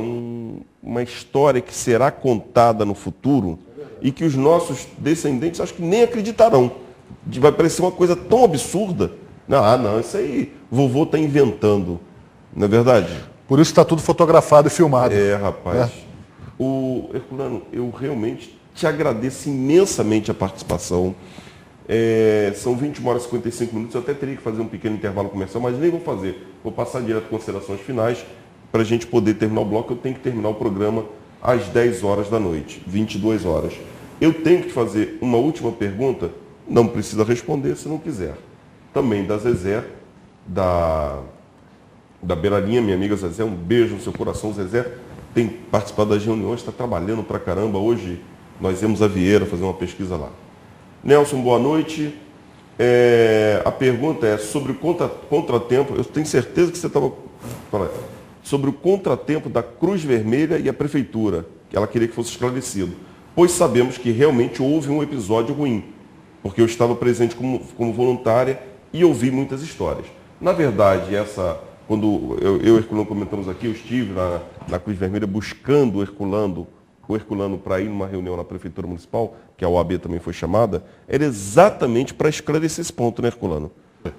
uma história que será contada no futuro e que os nossos descendentes acho que nem acreditarão. Vai parecer uma coisa tão absurda. Não, isso aí vovô está inventando. Não é verdade? Por isso está tudo fotografado e filmado. Rapaz. Herculano, eu realmente te agradeço imensamente a participação. São 21 horas e 55 minutos. Eu até teria que fazer um pequeno intervalo comercial, mas nem vou fazer. Vou passar direto às considerações finais. para a gente poder terminar o bloco, eu tenho que terminar o programa às 10 horas da noite, 22 horas. Eu tenho que te fazer uma última pergunta, não precisa responder se não quiser. Também da Zezé, da Beiradinha, minha amiga Zezé, um beijo no seu coração. Zezé tem participado das reuniões, está trabalhando pra caramba. Hoje nós íamos a Vieira fazer uma pesquisa lá. Nelson, boa noite. A pergunta é sobre o contratempo. Eu tenho certeza que você estava falando sobre o contratempo da Cruz Vermelha e a Prefeitura, que ela queria que fosse esclarecido, pois sabemos que realmente houve um episódio ruim, porque eu estava presente como voluntária e ouvi muitas histórias. Na verdade, quando eu e o Herculano comentamos aqui, eu estive na Cruz Vermelha buscando o Herculano para ir numa reunião na Prefeitura Municipal, que a OAB também foi chamada, era exatamente para esclarecer esse ponto, né, Herculano?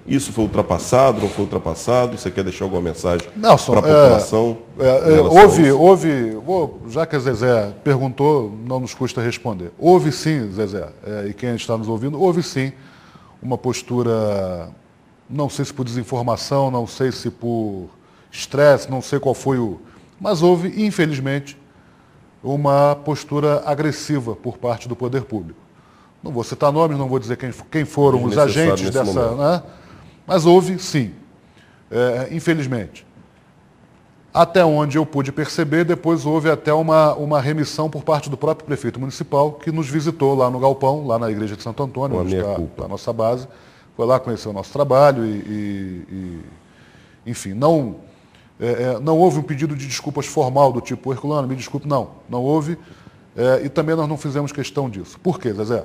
Isso foi ultrapassado, não foi ultrapassado? Você quer deixar alguma mensagem para a população? Já que a Zezé perguntou, não nos custa responder. Houve sim, Zezé, e quem está nos ouvindo, houve sim uma postura, não sei se por desinformação, não sei se por estresse, não sei qual foi mas houve, infelizmente, uma postura agressiva por parte do poder público. Não vou citar nomes, não vou dizer quem foram os agentes dessa, né? Mas houve, sim, infelizmente. Até onde eu pude perceber, depois houve até uma remissão por parte do próprio prefeito municipal, que nos visitou lá no Galpão, lá na igreja de Santo Antônio, onde está a nossa base. Foi lá conhecer o nosso trabalho enfim, não houve um pedido de desculpas formal do tipo, Herculano, me desculpe, não houve, e também nós não fizemos questão disso. Por quê, Zezé?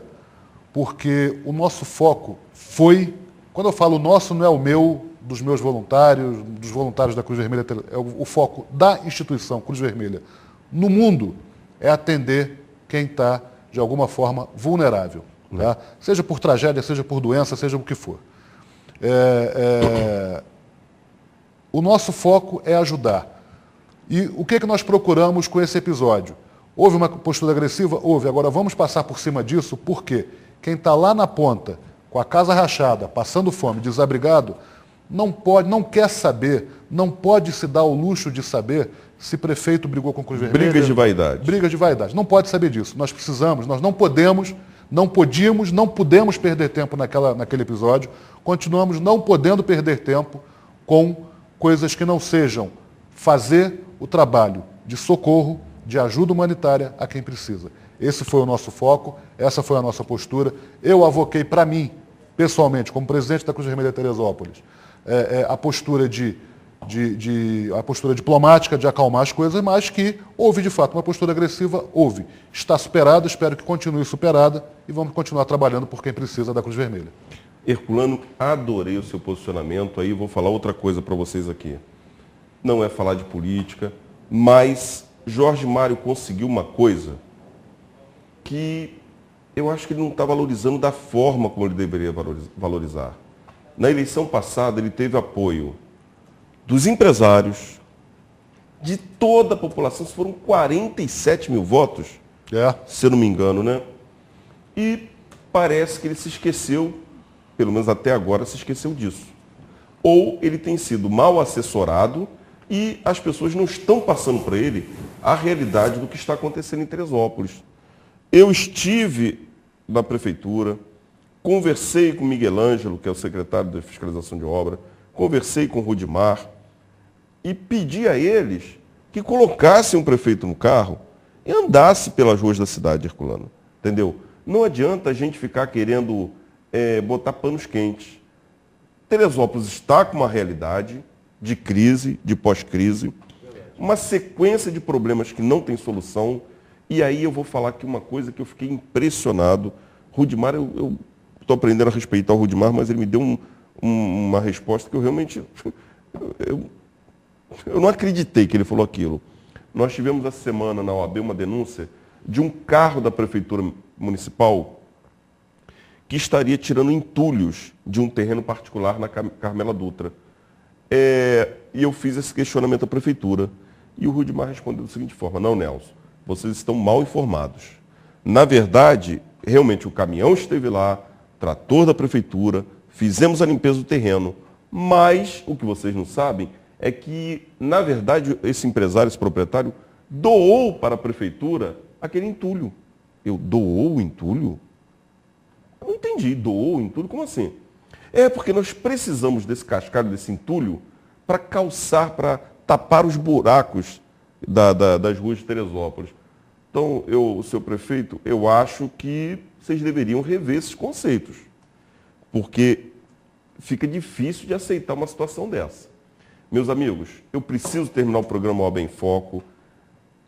Porque o nosso foco foi, quando eu falo nosso, não é o meu, dos meus voluntários, dos voluntários da Cruz Vermelha, é o foco da instituição Cruz Vermelha no mundo, é atender quem está, de alguma forma, vulnerável. Tá? Seja por tragédia, seja por doença, seja o que for. O nosso foco é ajudar. E o que nós procuramos com esse episódio? Houve uma postura agressiva? Houve. Agora vamos passar por cima disso, porque quem está lá na ponta, com a casa rachada, passando fome, desabrigado, não quer saber, não pode se dar o luxo de saber se prefeito brigou com a Cruz Vermelha. Brigas de vaidade. Brigas de vaidade. Não pode saber disso. Nós precisamos, nós não pudemos perder tempo naquele episódio, continuamos não podendo perder tempo com coisas que não sejam fazer o trabalho de socorro, de ajuda humanitária a quem precisa. Esse foi o nosso foco, essa foi a nossa postura. Eu avoquei para mim, pessoalmente, como presidente da Cruz Vermelha Teresópolis, a postura a postura diplomática de acalmar as coisas, mas que houve de fato uma postura agressiva, houve. Está superada, espero que continue superada e vamos continuar trabalhando por quem precisa da Cruz Vermelha. Herculano, adorei o seu posicionamento, aí vou falar outra coisa para vocês aqui. Não é falar de política, mas Jorge Mário conseguiu uma coisa que eu acho que ele não está valorizando da forma como ele deveria valorizar. Na eleição passada, ele teve apoio dos empresários, de toda a população, foram 47 mil votos, se eu não me engano, né? E parece que ele se esqueceu, pelo menos até agora, se esqueceu disso. Ou ele tem sido mal assessorado e as pessoas não estão passando para ele a realidade do que está acontecendo em Teresópolis. Eu estive na prefeitura, conversei com Miguel Ângelo, que é o secretário de Fiscalização de Obra, conversei com o Rudimar e pedi a eles que colocassem um prefeito no carro e andasse pelas ruas da cidade, Herculano. Entendeu? Não adianta a gente ficar querendo botar panos quentes. Teresópolis está com uma realidade de crise, de pós-crise, uma sequência de problemas que não tem solução. E aí eu vou falar aqui uma coisa que eu fiquei impressionado. Rudimar, eu estou aprendendo a respeitar o Rudimar, mas ele me deu uma resposta que eu realmente... Eu não acreditei que ele falou aquilo. Nós tivemos essa semana na OAB uma denúncia de um carro da Prefeitura Municipal que estaria tirando entulhos de um terreno particular na Carmela Dutra. E eu fiz esse questionamento à Prefeitura. E o Rudimar respondeu da seguinte forma: não, Nelson, vocês estão mal informados. Na verdade, realmente o caminhão esteve lá, trator da Prefeitura, fizemos a limpeza do terreno, mas o que vocês não sabem é que, na verdade, esse empresário, esse proprietário, doou para a prefeitura aquele entulho. Eu doou o entulho? Eu não entendi. Doou o entulho? Como assim? É porque nós precisamos desse cascalho, desse entulho, para calçar, para tapar os buracos das ruas de Teresópolis. Então, senhor prefeito, eu acho que vocês deveriam rever esses conceitos, porque fica difícil de aceitar uma situação dessa. Meus amigos, eu preciso terminar o programa OAB em Foco.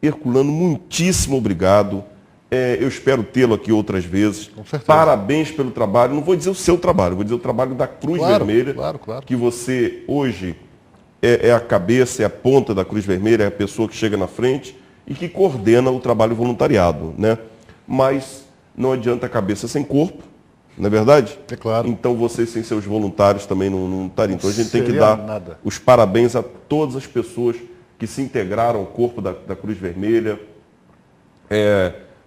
Herculano, muitíssimo obrigado. Eu espero tê-lo aqui outras vezes. Com certeza. Parabéns pelo trabalho. Não vou dizer o seu trabalho, vou dizer o trabalho da Cruz Vermelha. Claro. Que você hoje é a cabeça, é a ponta da Cruz Vermelha, é a pessoa que chega na frente e que coordena o trabalho voluntariado, né? Mas não adianta a cabeça sem corpo, não é verdade? É claro. Então vocês sem seus voluntários também não estariam. Então a gente tem que Seria dar nada. os parabéns a todas as pessoas que se integraram ao corpo da Cruz Vermelha.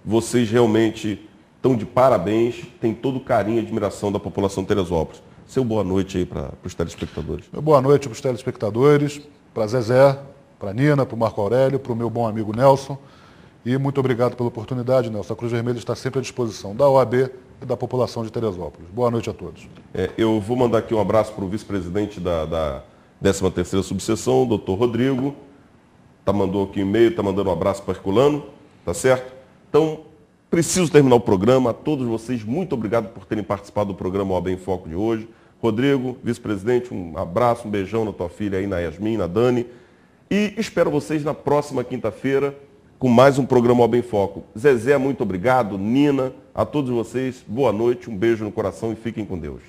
Vocês realmente estão de parabéns, têm todo o carinho e admiração da população de Teresópolis. Seu boa noite aí para os telespectadores. Boa noite para os telespectadores, para Zezé, para a Nina, para o Marco Aurélio, para o meu bom amigo Nelson. E muito obrigado pela oportunidade, Nelson. A Cruz Vermelha está sempre à disposição da OAB e da população de Teresópolis. Boa noite a todos. Eu vou mandar aqui um abraço para o vice-presidente da 13ª subseção, o doutor Rodrigo. Mandou aqui um e-mail, está mandando um abraço para Herculano, tá certo? Então, preciso terminar o programa. A todos vocês, muito obrigado por terem participado do programa OAB em Foco de hoje. Rodrigo, vice-presidente, um abraço, um beijão na tua filha aí, na Yasmin, na Dani. E espero vocês na próxima quinta-feira com mais um programa OAB em Foco. Zezé, muito obrigado. Nina, a todos vocês, boa noite, um beijo no coração e fiquem com Deus.